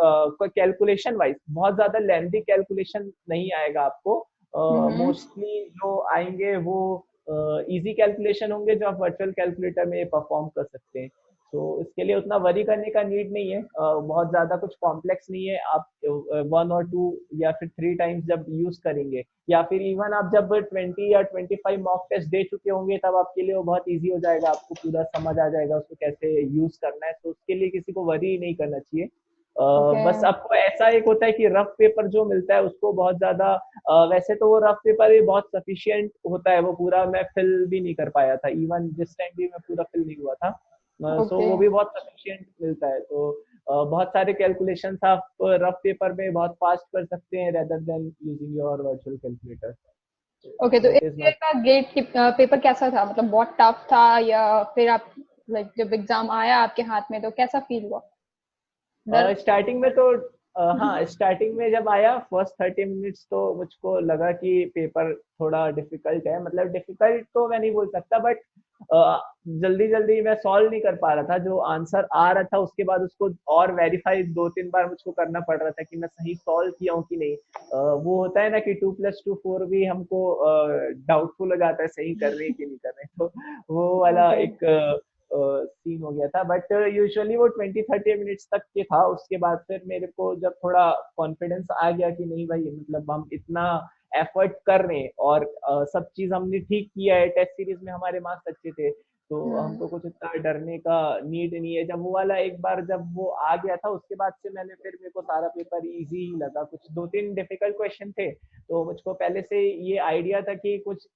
Speaker 2: कैलकुलेशन वाइज, बहुत ज्यादा लेंथी कैलकुलेशन नहीं आएगा आपको।
Speaker 1: हम्म।
Speaker 2: मोस्टली जो आएंगे वो इजी कैलकुलेशन होंगे जो आप वर्चुअल कैलकुलेटर में परफॉर्म कर सकते हैं। तो इसके लिए उतना वरी करने का नीड नहीं है, बहुत ज्यादा कुछ कॉम्प्लेक्स नहीं है। आप 1 और 2 या फिर 3 टाइम्स जब यूज करेंगे या फिर इवन आप जब 20 या 25 मॉक टेस्ट दे चुके होंगे तब आपके लिए वो बहुत इजी हो जाएगा, आपको पूरा समझ आ जाएगा उसको कैसे यूज करना है। तो उसके लिए किसी को वरी नहीं करना चाहिए।
Speaker 1: ओके।
Speaker 2: बस आपको ऐसा एक होता है कि रफ पेपर जो मिलता है उसको बहुत ज्यादा वैसे तो वो रफ पेपर भी बहुत सफिशियंट होता है, वो पूरा मैं फिल भी नहीं कर पाया था, इवन जिस टाइम भी मैं पूरा फिल नहीं हुआ था। So
Speaker 1: okay.
Speaker 2: वो भी बहुत सफिशियंट मिलता है। तो बहुत सारे कैलकुलेशंस आप रफ पेपर में बहुत फास्ट कर सकते हैं rather than using your virtual calculator.
Speaker 1: Okay, तो इस
Speaker 2: दैट इज
Speaker 1: ईयर
Speaker 2: माय।
Speaker 1: का गेट पेपर कैसा था? मतलब बहुत टफ था या फिर आप लाइक जब एग्जाम आया आपके हाथ में तो कैसा फील हुआ? डर?
Speaker 2: स्टार्टिंग में तो हाँ, स्टार्टिंग में जब आया फर्स्ट 30 मिनट्स तो मुझको लगा कि पेपर थोड़ा डिफिकल्ट है, मतलब डिफिकल्ट तो मैं नहीं बोल सकता बट जल्दी जल्दी मैं सॉल्व नहीं कर पा रहा था। जो आंसर आ रहा था उसके बाद उसको और वेरीफाई 2-3 बार मुझको करना पड़ रहा था कि मैं सही सॉल्व किया हूँ कि नहीं। वो होता है ना कि 2+2 4 भी हमको डाउटफुल हो जाता है सही कर रहे हैं कि नहीं कर रहे हैं। तो वो वाला
Speaker 1: ओके।
Speaker 2: एक सीन हो गया था। बट यूजुअली वो 20-30 मिनट्स तक के था। उसके बाद फिर मेरे को जब थोड़ा कॉन्फिडेंस आ गया कि नहीं भाई, मतलब हम इतना एफर्ट कर रहे हैं और सब चीज हमने ठीक किया है, टेस्ट सीरीज में हमारे मार्क्स अच्छे थे, तो
Speaker 1: हम्म।
Speaker 2: हमको कुछ इतना डरने का नीड नहीं है। जब वो वाला एक बार जब वो आ गया था उसके बाद से मैंने फिर मेरे को सारा पेपर इजी ही लगा। कुछ 2-3 डिफिकल्ट क्वेश्चन थे तो मुझको पहले से ये आइडिया था कि कुछ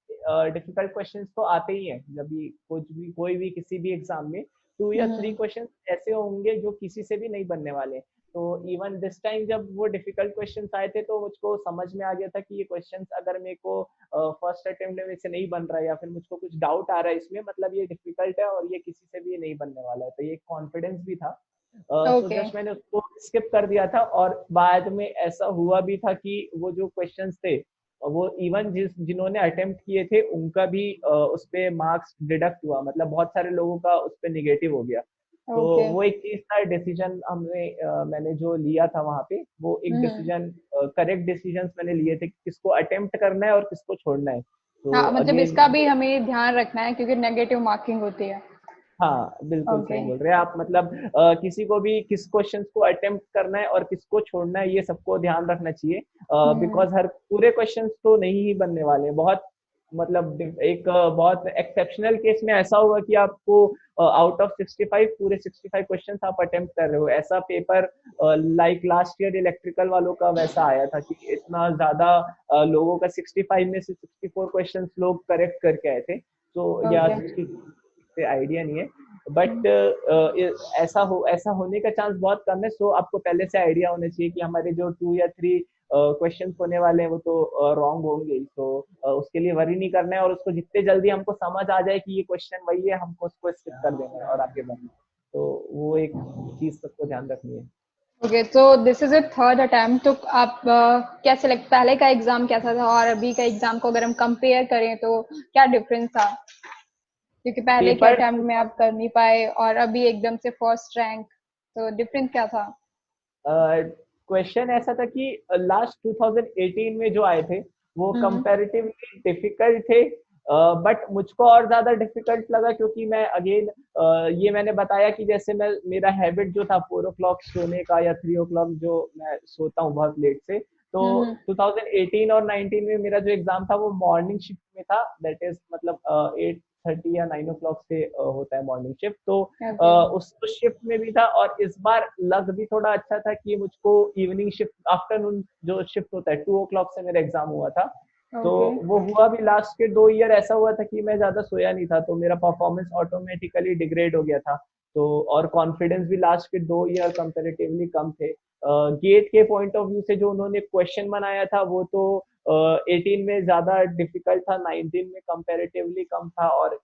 Speaker 2: डिफिकल्ट क्वेश्चंस तो आते ही हैं जब भी कुछ भी कोई भी किसी भी एग्जाम में 2 या 3
Speaker 1: हम्म।
Speaker 2: क्वेश्चन ऐसे होंगे जो किसी से भी नहीं बनने वाले। तो इवन दिस टाइम जब वो डिफिकल्ट क्वेश्चंस आए थे तो मुझको समझ में आ गया था कि ये क्वेश्चंस अगर मेरे को फर्स्ट अटेम्प्ट में से नहीं बन रहा है या फिर मुझको कुछ डाउट आ रहा है इसमें, मतलब ये डिफिकल्ट है और ये किसी से भी नहीं बनने वाला है। तो ये कॉन्फिडेंस भी था। So
Speaker 1: okay.
Speaker 2: जस्ट मैंने उसको स्किप कर दिया था और बाद में ऐसा हुआ भी था कि वो जो क्वेश्चंस थे वो इवन जिन्होंने अटेम्प्ट किए थे उनका भी उस पे मार्क्स डिडक्ट हुआ, मतलब बहुत सारे लोगों का उस पे निगेटिव हो गया। तो
Speaker 1: ओके।
Speaker 2: वो एक चीज था, डिसीजन हमने मैंने जो लिया था वहां पे वो एक
Speaker 1: हम्म।
Speaker 2: डिसीजन, करेक्ट डिसीजंस मैंने लिए थे कि किसको अटेम्प्ट करना है और किसको छोड़ना है। तो
Speaker 1: हाँ, मतलब
Speaker 2: अगेन
Speaker 1: इसका भी हमें ध्यान रखना है क्योंकि नेगेटिव मार्किंग होती है।
Speaker 2: हाँ, बिल्कुल
Speaker 1: ओके।
Speaker 2: सही बोल रहे हैं आप। मतलब किसी को भी किस क्वेश्चन को अटेम्प्ट करना है और किसको छोड़ना है ये सबको ध्यान रखना चाहिए,
Speaker 1: हम्म।
Speaker 2: बिकॉज हर पूरे क्वेश्चन तो नहीं ही बनने वाले हैं। बहुत मतलब एक बहुत एक्सेप्शनल केस में ऐसा होगा कि आपको आउट ऑफ 65 पूरे 65 क्वेश्चन आप अटेम्प्ट कर रहे हो। ऐसा paper like last year electrical वालों का वैसा आया था कि इतना ज्यादा लोगों का 65 में से 64 क्वेश्चन लोग करेक्ट करके आए थे। तो या
Speaker 1: ओके।
Speaker 2: 60 से आइडिया नहीं है बट ऐसा होने का चांस बहुत कम है। सो आपको पहले से आइडिया होना चाहिए कि हमारे जो 2 या 3 क्वेश्चन होने वाले हैं वो तो रॉन्ग होंगे ही। तो उसके लिए वरी नहीं करना है और उसको जितने जल्दी हमको समझ आ जाए कि ये क्वेश्चन वही है हमको उसको स्किप कर देना है और आगे बढ़ना है। तो वो एक चीज सबको ध्यान रखनी है।
Speaker 1: ओके, तो this is a third attempt. तो आप कैसे लग पहले का एग्जाम कैसा था और अभी का एग्जाम को अगर हम कंपेयर करें तो क्या डिफरेंस था? क्योंकि पहले के
Speaker 2: पेपर
Speaker 1: अटेम्प्ट में आप कर नहीं पाए और अभी एकदम से फर्स्ट रैंक, तो डिफरेंस क्या था?
Speaker 2: क्वेश्चन ऐसा था कि लास्ट 2018 में जो आए थे वो
Speaker 1: हम्म।
Speaker 2: कंपैरेटिवली डिफिकल्ट थे, बट मुझको और ज्यादा डिफिकल्ट लगा क्योंकि मैं अगेन ये मैंने बताया कि जैसे मैं मेरा हैबिट जो था 4 o'clock सोने का या 3 o'clock जो मैं सोता हूँ बहुत लेट से। तो
Speaker 1: हम्म।
Speaker 2: 2018 और 19 में मेरा जो एग्जाम था वो मॉर्निंग शिफ्ट में था, दैट इज मतलब 8:30 या 9 o'clock से होता है मॉर्निंग शिफ्ट, तो
Speaker 1: ओके
Speaker 2: उस शिफ्ट में भी था। और इस बार लक भी थोड़ा अच्छा था कि मुझको इवनिंग शिफ्ट, आफ्टरनून जो शिफ्ट होता है 2 o'clock से मेरा एग्जाम हुआ था। तो
Speaker 1: ओके
Speaker 2: वो हुआ भी, लास्ट के 2 ईयर ऐसा हुआ था कि मैं ज्यादा सोया नहीं था, तो मेरा परफॉर्मेंस ऑटोमेटिकली डिग्रेड हो गया था। तो और कॉन्फिडेंस भी लास्ट के 2 ईयर कंपेरेटिवली कम थे। गेट के पॉइंट ऑफ व्यू से जो उन्होंने क्वेश्चन बनाया था वो तो 18 में ज्यादा डिफिकल्ट था, 19 में कंपेरेटिवली कम था, और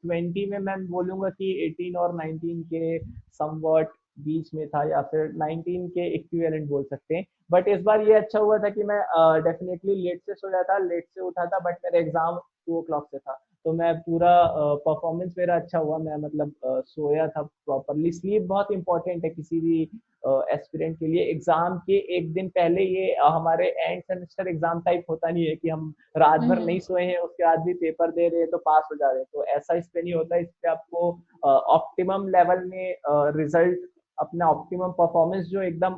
Speaker 2: 20 में मैं बोलूंगा कि 18 और 19 के समवॉट बीच में था, या फिर 19 के इक्विवेलेंट बोल सकते हैं। बट इस बार ये अच्छा हुआ था कि मैं डेफिनेटली लेट से सोया था, लेट से उठा था, बट मेरा एग्जाम 2 o'clock से था। तो मैं पूरा परफॉर्मेंस मेरा अच्छा हुआ, मैं मतलब सोया था प्रॉपरली। स्लीप बहुत इंपॉर्टेंट है किसी भी एस्पिरेंट के लिए। एग्जाम के एक दिन पहले, ये हमारे एंड सेमेस्टर एग्जाम टाइप होता नहीं है कि हम रात भर नहीं सोए हैं उसके बाद भी पेपर दे रहे हैं तो पास हो जा रहे हैं, तो ऐसा इस पे नहीं होता। इस पे आपको ऑप्टिमम लेवल में रिजल्ट, अपना ऑप्टिमम परफॉर्मेंस जो एकदम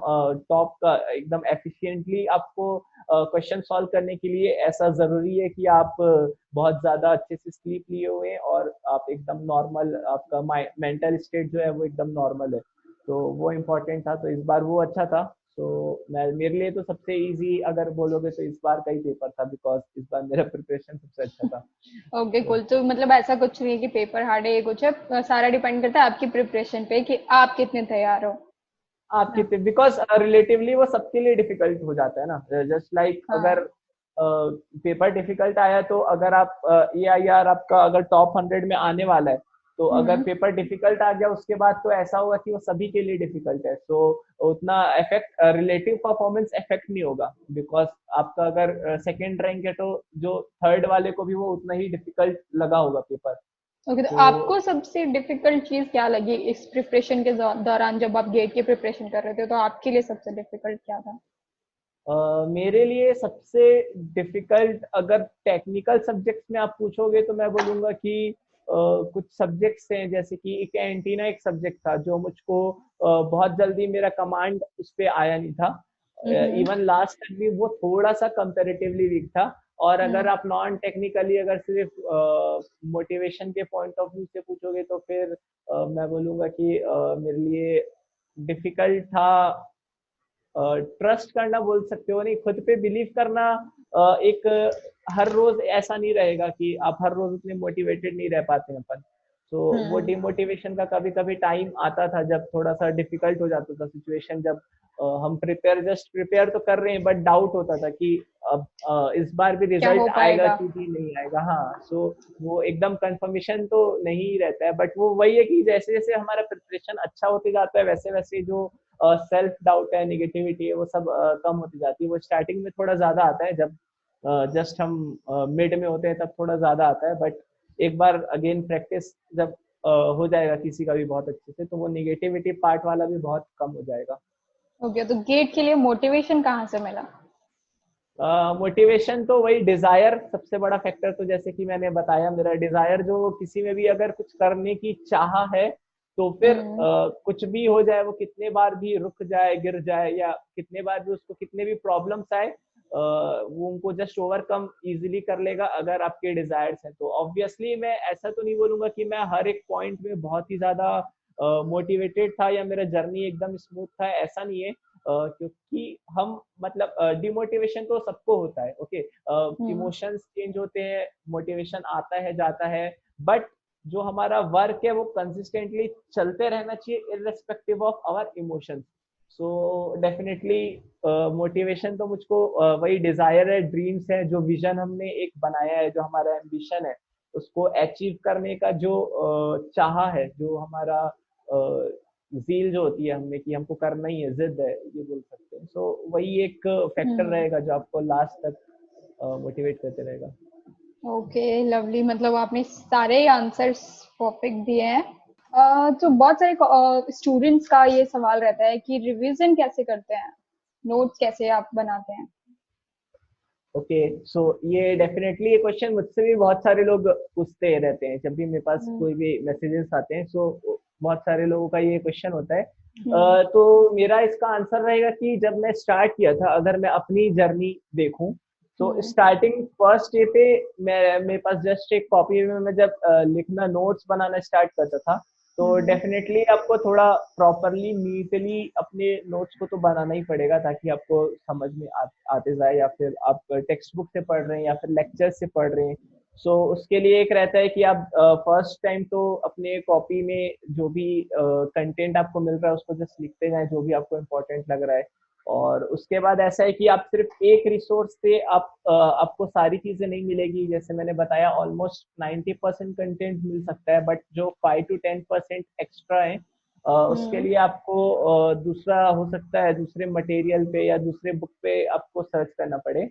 Speaker 2: टॉप का, एकदम एफिशिएंटली आपको क्वेश्चन सॉल्व करने के लिए, ऐसा जरूरी है कि आप बहुत ज्यादा अच्छे से स्लीप लिए हुए हैं और आप एकदम नॉर्मल, आपका मेंटल स्टेट जो है वो एकदम नॉर्मल है। तो वो इम्पोर्टेंट था, तो इस बार वो अच्छा था। तो मैं, मेरे लिए तो सबसे इजी अगर बोलोगे तो इस बार का ही पेपर था, बिकॉज इस बार मेरा प्रिपरेशन सबसे अच्छा था।
Speaker 1: ओके
Speaker 2: तो
Speaker 1: कुल तो मतलब ऐसा कुछ नहीं है कि पेपर हार्ड है, ये कुछ है, सारा डिपेंड करता है आपकी प्रिपरेशन पे कि आप कितने तैयार हो
Speaker 2: आप
Speaker 1: ना।
Speaker 2: कितने, बिकॉज रिलेटिवली वो सबके लिए डिफिकल्ट हो जाता है ना। जस्ट लाइक अगर
Speaker 1: हाँ
Speaker 2: पेपर डिफिकल्ट आया, तो अगर आप AIR आपका अगर टॉप 100 में आने वाला है, तो अगर
Speaker 1: हम्म
Speaker 2: पेपर डिफिकल्ट आ गया उसके बाद, तो ऐसा होगा कि वो सभी के लिए डिफिकल्ट है। तो उतना इफेक्ट, रिलेटिव परफॉर्मेंस इफेक्ट नहीं होगा, बिकॉज आपका अगर सेकंड रैंक है तो जो थर्ड वाले को भी वो उतना ही डिफिकल्ट लगा होगा पेपर।
Speaker 1: ओके तो
Speaker 2: तो
Speaker 1: आपको सबसे डिफिकल्ट चीज क्या लगी इस प्रिपरेशन के दौरान, जब आप गेट की प्रिपरेशन कर रहे थे, तो आपके लिए सबसे डिफिकल्ट क्या था?
Speaker 2: मेरे लिए सबसे डिफिकल्ट, अगर टेक्निकल सब्जेक्ट्स में आप पूछोगे तो मैं बोलूंगा कि कुछ सब्जेक्ट्स हैं, जैसे कि एक एंटीना एक सब्जेक्ट था जो मुझको बहुत जल्दी मेरा कमांड उस पे आया नहीं था।
Speaker 1: हम्म
Speaker 2: इवन लास्ट तक भी वो थोड़ा सा कंपेरेटिवली वीक था। और अगर
Speaker 1: हम्म
Speaker 2: आप नॉन टेक्निकली, अगर सिर्फ मोटिवेशन के पॉइंट ऑफ व्यू से पूछोगे, तो फिर मैं बोलूंगा कि मेरे लिए डिफिकल्ट था ट्रस्ट करना, बोल सकते हो, नहीं, खुद पे बिलीव करना। एक हर रोज ऐसा नहीं रहेगा कि आप हर रोज उतने मोटिवेटेड नहीं रह पाते हैं अपन। तो वो
Speaker 1: हम्म
Speaker 2: डिमोटिवेशन का कभी कभी टाइम आता था जब थोड़ा सा डिफिकल्ट हो जाता था सिचुएशन, जब हम जस्ट प्रिपेयर तो कर रहे हैं, बट डाउट होता था कि अब इस बार भी
Speaker 1: क्या हो
Speaker 2: रिजल्ट आएगा
Speaker 1: पाएगा?
Speaker 2: कि भी नहीं आएगा। हाँ, सो वो एकदम कंफर्मेशन तो नहीं रहता है, बट वो वही है कि जैसे जैसे हमारा प्रिपरेशन अच्छा होते जाता है, वैसे वैसे जो सेल्फ डाउट है, निगेटिविटी है, वो सब कम होती जाती है। वो स्टार्टिंग में थोड़ा ज्यादा आता है, जब जस्ट हम मिड में होते हैं तब थोड़ा ज्यादा आता है, बट एक बार अगेन प्रैक्टिस जब हो जाएगा किसी का भी बहुत अच्छे से, तो वो निगेटिविटी पार्ट वाला भी बहुत कम हो जाएगा।
Speaker 1: ओके तो गेट के लिए मोटिवेशन कहाँ से मिला?
Speaker 2: मोटिवेशन तो वही डिजायर, सबसे बड़ा फैक्टर तो जैसे कि मैंने बताया, मेरा डिजायर, जो किसी में भी अगर कुछ करने की चाह है, तो फिर
Speaker 1: हम्म
Speaker 2: कुछ भी हो जाए, वो कितने बार भी रुक जाए, गिर जाए, या कितने बार भी उसको कितने भी प्रॉब्लम्स आए, वो उनको जस्ट ओवरकम इजीली कर लेगा अगर आपके डिजायर्स हैं। तो ऑब्वियसली मैं ऐसा तो नहीं बोलूंगा कि मैं हर एक पॉइंट में बहुत ही ज्यादा मोटिवेटेड था या मेरा जर्नी एकदम स्मूथ था, ऐसा नहीं है। क्योंकि हम मतलब डिमोटिवेशन तो सबको होता है, ओके,
Speaker 1: हम्म
Speaker 2: इमोशंस चेंज होते हैं, मोटिवेशन आता है जाता है, बट जो हमारा वर्क है वो कंसिस्टेंटली चलते रहना चाहिए, irrespective of our emotions. So definitely motivation तो मुझको वही डिजायर है, ड्रीम्स है, जो विजन हमने एक बनाया है, जो हमारा एम्बिशन है, उसको अचीव करने का जो चाह है, जो हमारा जील जो होती है हमें कि हमको करना ही है, जिद है, ये बोल सकते हैं। सो वही एक फैक्टर
Speaker 1: हम्म
Speaker 2: रहेगा जो आपको लास्ट तक मोटिवेट करते रहेगा।
Speaker 1: ओके लवली, मतलब आपने सारे आंसर्स परफेक्ट दिए हैं। तो बहुत सारे स्टूडेंट्स का ये सवाल रहता है कि रिवीजन कैसे करते हैं, नोट्स कैसे आप बनाते हैं?
Speaker 2: ओके, सो ये डेफिनेटली ये क्वेश्चन मुझसे भी बहुत सारे लोग पूछते रहते हैं जब भी मेरे पास
Speaker 1: हम्म
Speaker 2: कोई भी मैसेजेस आते हैं। सो बहुत सारे लोगों का ये क्वेश्चन होता है।
Speaker 1: हम्म
Speaker 2: तो मेरा इसका आंसर रहेगा कि जब मैं स्टार्ट किया था, अगर मैं अपनी जर्नी देखूं, सो स्टार्टिंग फर्स्ट डे पे मेरे पास जस्ट एक कॉपी में मैं जब लिखना नोट्स बनाना स्टार्ट करता था, तो डेफिनेटली आपको थोड़ा प्रॉपरली नीटली अपने नोट्स को तो बनाना ही पड़ेगा, ताकि आपको समझ में आते जाए, या फिर आप टेक्स्ट बुक से पढ़ रहे हैं या फिर लेक्चर से पढ़ रहे हैं। सो उसके लिए एक रहता है कि आप फर्स्ट टाइम तो अपने कॉपी में जो भी कंटेंट आपको मिल रहा है उसको जस्ट लिखते जाएं, जो भी आपको इम्पोर्टेंट लग रहा है। और उसके बाद ऐसा है कि आप सिर्फ एक रिसोर्स से आपको सारी चीजें नहीं मिलेगी। जैसे मैंने बताया ऑलमोस्ट 90% कंटेंट मिल सकता है, बट जो 5 to 10% एक्स्ट्रा है उसके लिए आपको दूसरा हो सकता है दूसरे मटेरियल पे या दूसरे बुक पे आपको सर्च करना पड़े।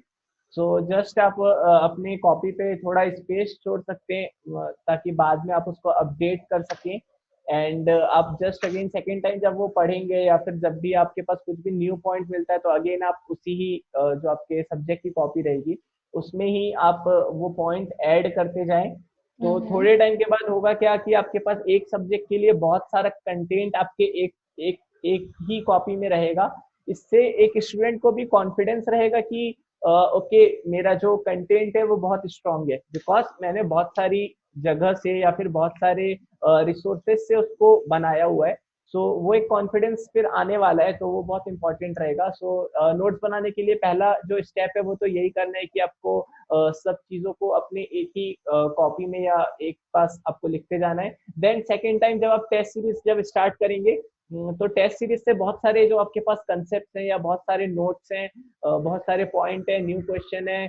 Speaker 2: सो जस्ट आप अपनी कॉपी पे थोड़ा स्पेस छोड़ सकते हैं ताकि बाद में आप उसको अपडेट कर सकें। एंड आप जस्ट अगेन सेकेंड टाइम जब वो पढ़ेंगे या फिर जब भी आपके पास कुछ भी न्यू पॉइंट मिलता है, तो अगेन आप उसी ही जो आपके सब्जेक्ट की कॉपी रहेगी उसमें ही आप वो पॉइंट ऐड करते जाएं। तो थोड़े टाइम के बाद होगा क्या कि आपके पास एक सब्जेक्ट के लिए बहुत सारा कंटेंट आपके एक एक एक ही कॉपी में रहेगा। इससे एक स्टूडेंट को भी कॉन्फिडेंस रहेगा कि ओके मेरा जो कंटेंट है वो बहुत स्ट्रांग है, बिकॉज मैंने बहुत सारी जगह से या फिर बहुत सारे रिसोर्सेज से उसको बनाया हुआ है। सो वो एक कॉन्फिडेंस फिर आने वाला है, तो वो बहुत इंपॉर्टेंट रहेगा। सो नोट्स बनाने के लिए पहला जो स्टेप है वो तो यही करना है कि आपको सब चीजों को अपने एक ही कॉपी में या एक पास आपको लिखते जाना है। देन सेकेंड टाइम जब आप टेस्ट सीरीज जब स्टार्ट करेंगे, तो टेस्ट सीरीज से बहुत सारे जो आपके पास कंसेप्ट हैं या बहुत सारे नोट्स हैं, बहुत सारे पॉइंट है, न्यू क्वेश्चन है,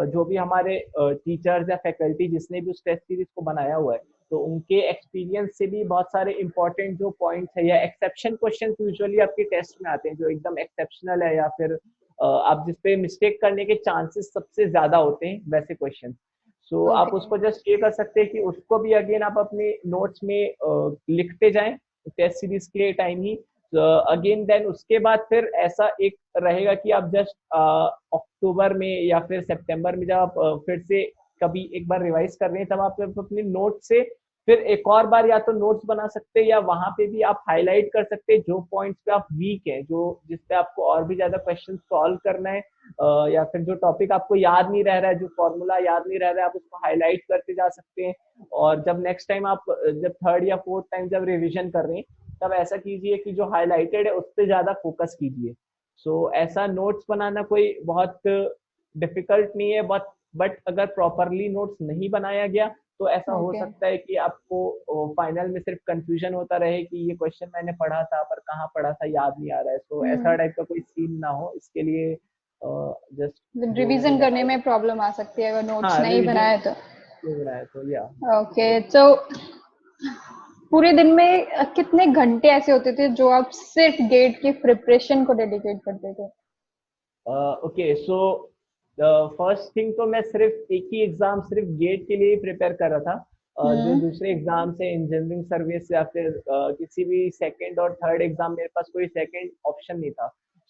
Speaker 2: जो भी हमारे टीचर्स या फैकल्टी जिसने भी उस टेस्ट सीरीज को बनाया हुआ है, तो उनके एक्सपीरियंस से भी बहुत सारे इंपॉर्टेंट जो पॉइंट्स है या एक्सेप्शन क्वेश्चन यूजुअली आपके टेस्ट में आते हैं जो एकदम एक्सेप्शनल है या फिर आप जिसपे मिस्टेक करने के चांसेस सबसे ज्यादा होते हैं वैसे क्वेश्चन। सो आप उसको जस्ट ये कर सकते हैं कि उसको भी अगेन आप अपने नोट्स में लिखते जाएं टेस्ट सीरीज के टाइम ही। अगेन देन उसके बाद फिर ऐसा एक रहेगा कि आप जस्ट अक्टूबर में या फिर सितंबर में जब आप फिर से कभी एक बार रिवाइज कर रहे हैं, तब आप अपने नोट से फिर एक और बार या तो नोट्स बना सकते हैं या वहां पे भी आप हाईलाइट कर सकते हैं जो पॉइंट्स पे आप वीक है, जो जिसपे आपको और भी ज्यादा क्वेश्चन सॉल्व करना है, या फिर जो टॉपिक आपको याद नहीं रह रहा है, जो फॉर्मूला याद नहीं रह रहा है, आप उसको हाईलाइट करते जा सकते हैं। और जब नेक्स्ट टाइम आप जब थर्ड या फोर्थ टाइम जब रिविजन कर रहे हैं, तब ऐसा कीजिए कि जो हाईलाइटेड है उस पर ज्यादा फोकस कीजिए। सो ऐसा नोट्स बनाना कोई बहुत डिफिकल्ट नहीं है, बट अगर प्रॉपरली नोट्स नहीं बनाया गया तो ऐसा हो सकता है कि आपको फाइनल में सिर्फ कंफ्यूजन होता रहे कि ये क्वेश्चन मैंने पढ़ा था पर कहाँ पढ़ा था याद नहीं आ रहा है। तो ऐसा टाइप का कोई सीन ना हो, इसके लिए जस्ट
Speaker 1: रिवीजन करने में प्रॉब्लम आ सकती है अगर नोट्स नहीं बनाए तो।
Speaker 2: या
Speaker 1: ओके, तो पूरे दिन में कितने घंटे ऐसे होते थे जो आप सिर्फ गेट की प्रिपरेशन को डेडिकेट करते थे?
Speaker 2: ओके, सो फर्स्ट थिंग तो मैं सिर्फ एक ही एग्जाम सिर्फ गेट के लिए ही प्रिपेयर कर रहा था। जो दूसरे एग्जाम से इंजीनियरिंग सर्विस या फिर किसी भी सेकंड और थर्ड एग्जाम, मेरे पास कोई सेकंड ऑप्शन नहीं था।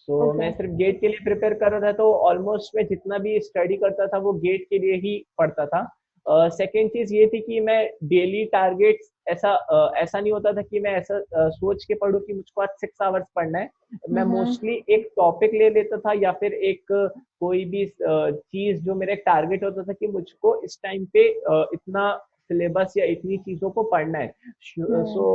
Speaker 2: सो मैं सिर्फ गेट के लिए प्रिपेयर कर रहा था, तो ऑलमोस्ट मैं जितना भी स्टडी करता था वो गेट के लिए ही पढ़ता था। सेकेंड चीज ये थी कि मैं डेली टारगेट्स ऐसा नहीं होता था कि मैं ऐसा सोच के पढ़ूं कि मुझको आज 6 आवर्स पढ़ना है। मैं मोस्टली एक टॉपिक ले लेता था या फिर एक कोई भी चीज जो मेरा एक टारगेट होता था कि मुझको इस टाइम पे इतना सिलेबस या इतनी चीजों को पढ़ना है। सो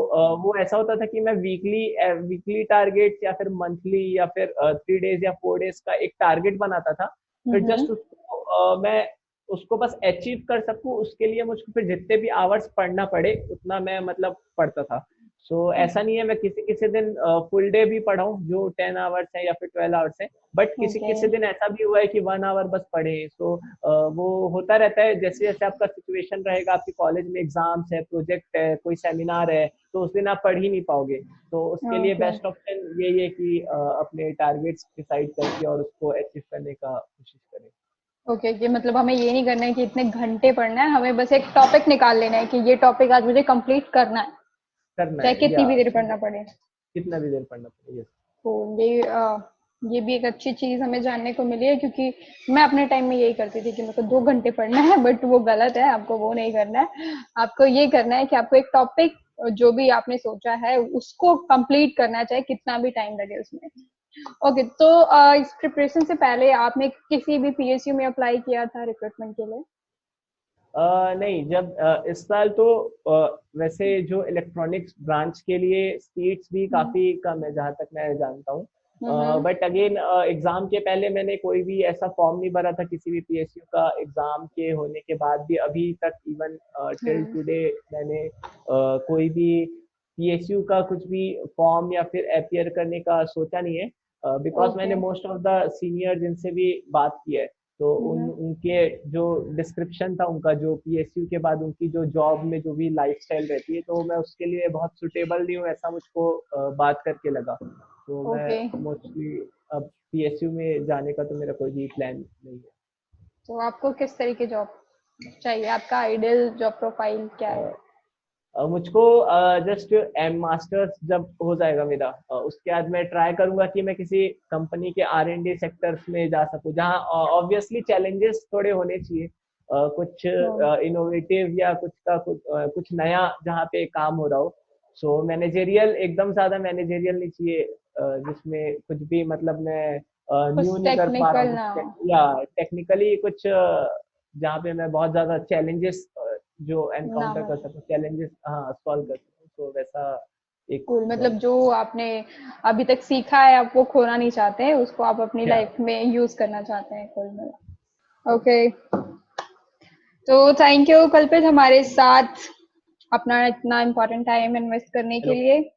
Speaker 2: वो ऐसा होता था कि मैं वीकली टारगेट या फिर मंथली या फिर 3 days या 4 days का एक टारगेट बनाता था। फिर जस्ट उसको मैं उसको बस अचीव कर सकूं, उसके लिए मुझको फिर जितने भी आवर्स पढ़ना पड़े उतना मैं मतलब पढ़ता था। सो ऐसा नहीं है मैं किसी किसी दिन फुल डे भी पढ़ा हूँ जो 10 आवर्स है या फिर 12 आवर्स है, बट किसी किसी दिन ऐसा भी हुआ है कि 1 आवर बस पढ़े। सो वो होता रहता है जैसे जैसे आपका सिचुएशन रहेगा, आपके कॉलेज में एग्जाम्स है, प्रोजेक्ट है, कोई सेमिनार है, तो उस दिन आप पढ़ ही नहीं पाओगे। तो उसके लिए बेस्ट ऑप्शन यही है कि अपने टारगेट्स डिसाइड करके और उसको अचीव करने का कोशिश करें।
Speaker 1: ओके, ये मतलब हमें ये नहीं करना है कि इतने घंटे पढ़ना है, हमें बस एक टॉपिक निकाल लेना है कि ये टॉपिक आज मुझे कंप्लीट करना है, चाहे कितनी भी देर पढ़ना पड़े।
Speaker 2: कितना भी देर पढ़ना पड़े।
Speaker 1: तो ये भी एक अच्छी चीज हमें जानने को मिली है, क्योंकि मैं अपने टाइम में यही करती थी कि मेरे को 2 घंटे पढ़ना है, बट वो गलत है। आपको वो नहीं करना है, आपको ये करना है कि आपको एक टॉपिक जो भी आपने सोचा है उसको कंप्लीट करना है, चाहे कितना भी टाइम लगे उसमें। ओके, तो इस प्रिपरेशन से पहले आपने किसी भी पीएसयू में अप्लाई किया था रिक्रूटमेंट के लिए?
Speaker 2: नहीं, जब इस साल तो वैसे जो इलेक्ट्रॉनिक्स ब्रांच के लिए सीट्स भी
Speaker 1: हम्म
Speaker 2: काफी कम है जहां तक मैं जानता हूँ।
Speaker 1: हम्म
Speaker 2: बट अगेन एग्जाम के पहले मैंने कोई भी ऐसा फॉर्म नहीं भरा था किसी भी पीएसयू का। एग्जाम के होने के बाद भी अभी तक इवन टिल
Speaker 1: हम्म,
Speaker 2: टुडे मैंने कोई भी पीएसयू का कुछ भी फॉर्म या फिर अपियर करने का सोचा नहीं है। Because
Speaker 1: okay.
Speaker 2: मैंने मोस्ट ऑफ द सीनियर जिनसे भी बात की है, तो
Speaker 1: हम्म
Speaker 2: उनके जो डिस्क्रिप्शन था उनका, जो पीएसयू के बाद उनकी जो जॉब में जो भी लाइफस्टाइल रहती है, तो मैं उसके लिए बहुत सुटेबल नहीं हूँ ऐसा मुझको बात करके लगा। तो मैं
Speaker 1: ओके,
Speaker 2: मोस्टली अब पीएसयू में जाने का तो मेरा कोई भी प्लान नहीं है।
Speaker 1: तो आपको किस तरह की जॉब चाहिए? आपका आइडियल जॉब प्रोफाइल क्या है?
Speaker 2: मुझको जस्ट एम मास्टर्स जब हो जाएगा मेरा, उसके बाद मैं ट्राई करूंगा कि मैं किसी कंपनी के R&D सेक्टर्स में जा सकूं, जहां ऑब्वियसली चैलेंजेस थोड़े होने चाहिए, कुछ
Speaker 1: हम्म,
Speaker 2: इनोवेटिव या कुछ नया जहाँ पे काम हो रहा हो। सो मैनेजेरियल, एकदम ज्यादा मैनेजेरियल नहीं चाहिए, जिसमें कुछ भी मतलब मैं न्यू
Speaker 1: कुछ
Speaker 2: नहीं कर पा रहा
Speaker 1: टेक्निकल
Speaker 2: हूँ
Speaker 1: ना
Speaker 2: कुछ,
Speaker 1: हो।
Speaker 2: या टेक्निकली कुछ जहाँ पे मैं बहुत ज्यादा चैलेंजेस जो
Speaker 1: ना
Speaker 2: एनकाउंटर
Speaker 1: हो।
Speaker 2: कर सकूं, चैलेंजेस हाँ सॉल्व कर सकूं, तो वैसा एक
Speaker 1: कूल, मतलब
Speaker 2: जॉब।
Speaker 1: जो आपने अभी तक सीखा है आप वो खोना नहीं चाहते हैं, उसको आप अपनी
Speaker 2: या
Speaker 1: लाइफ में यूज करना चाहते हैं कुल मिला। ओके, तो थैंक यू कल्पित हमारे साथ अपना इतना इम्पोर्टेंट टाइम इन्वेस्ट करने के
Speaker 2: हेलो।
Speaker 1: लिए।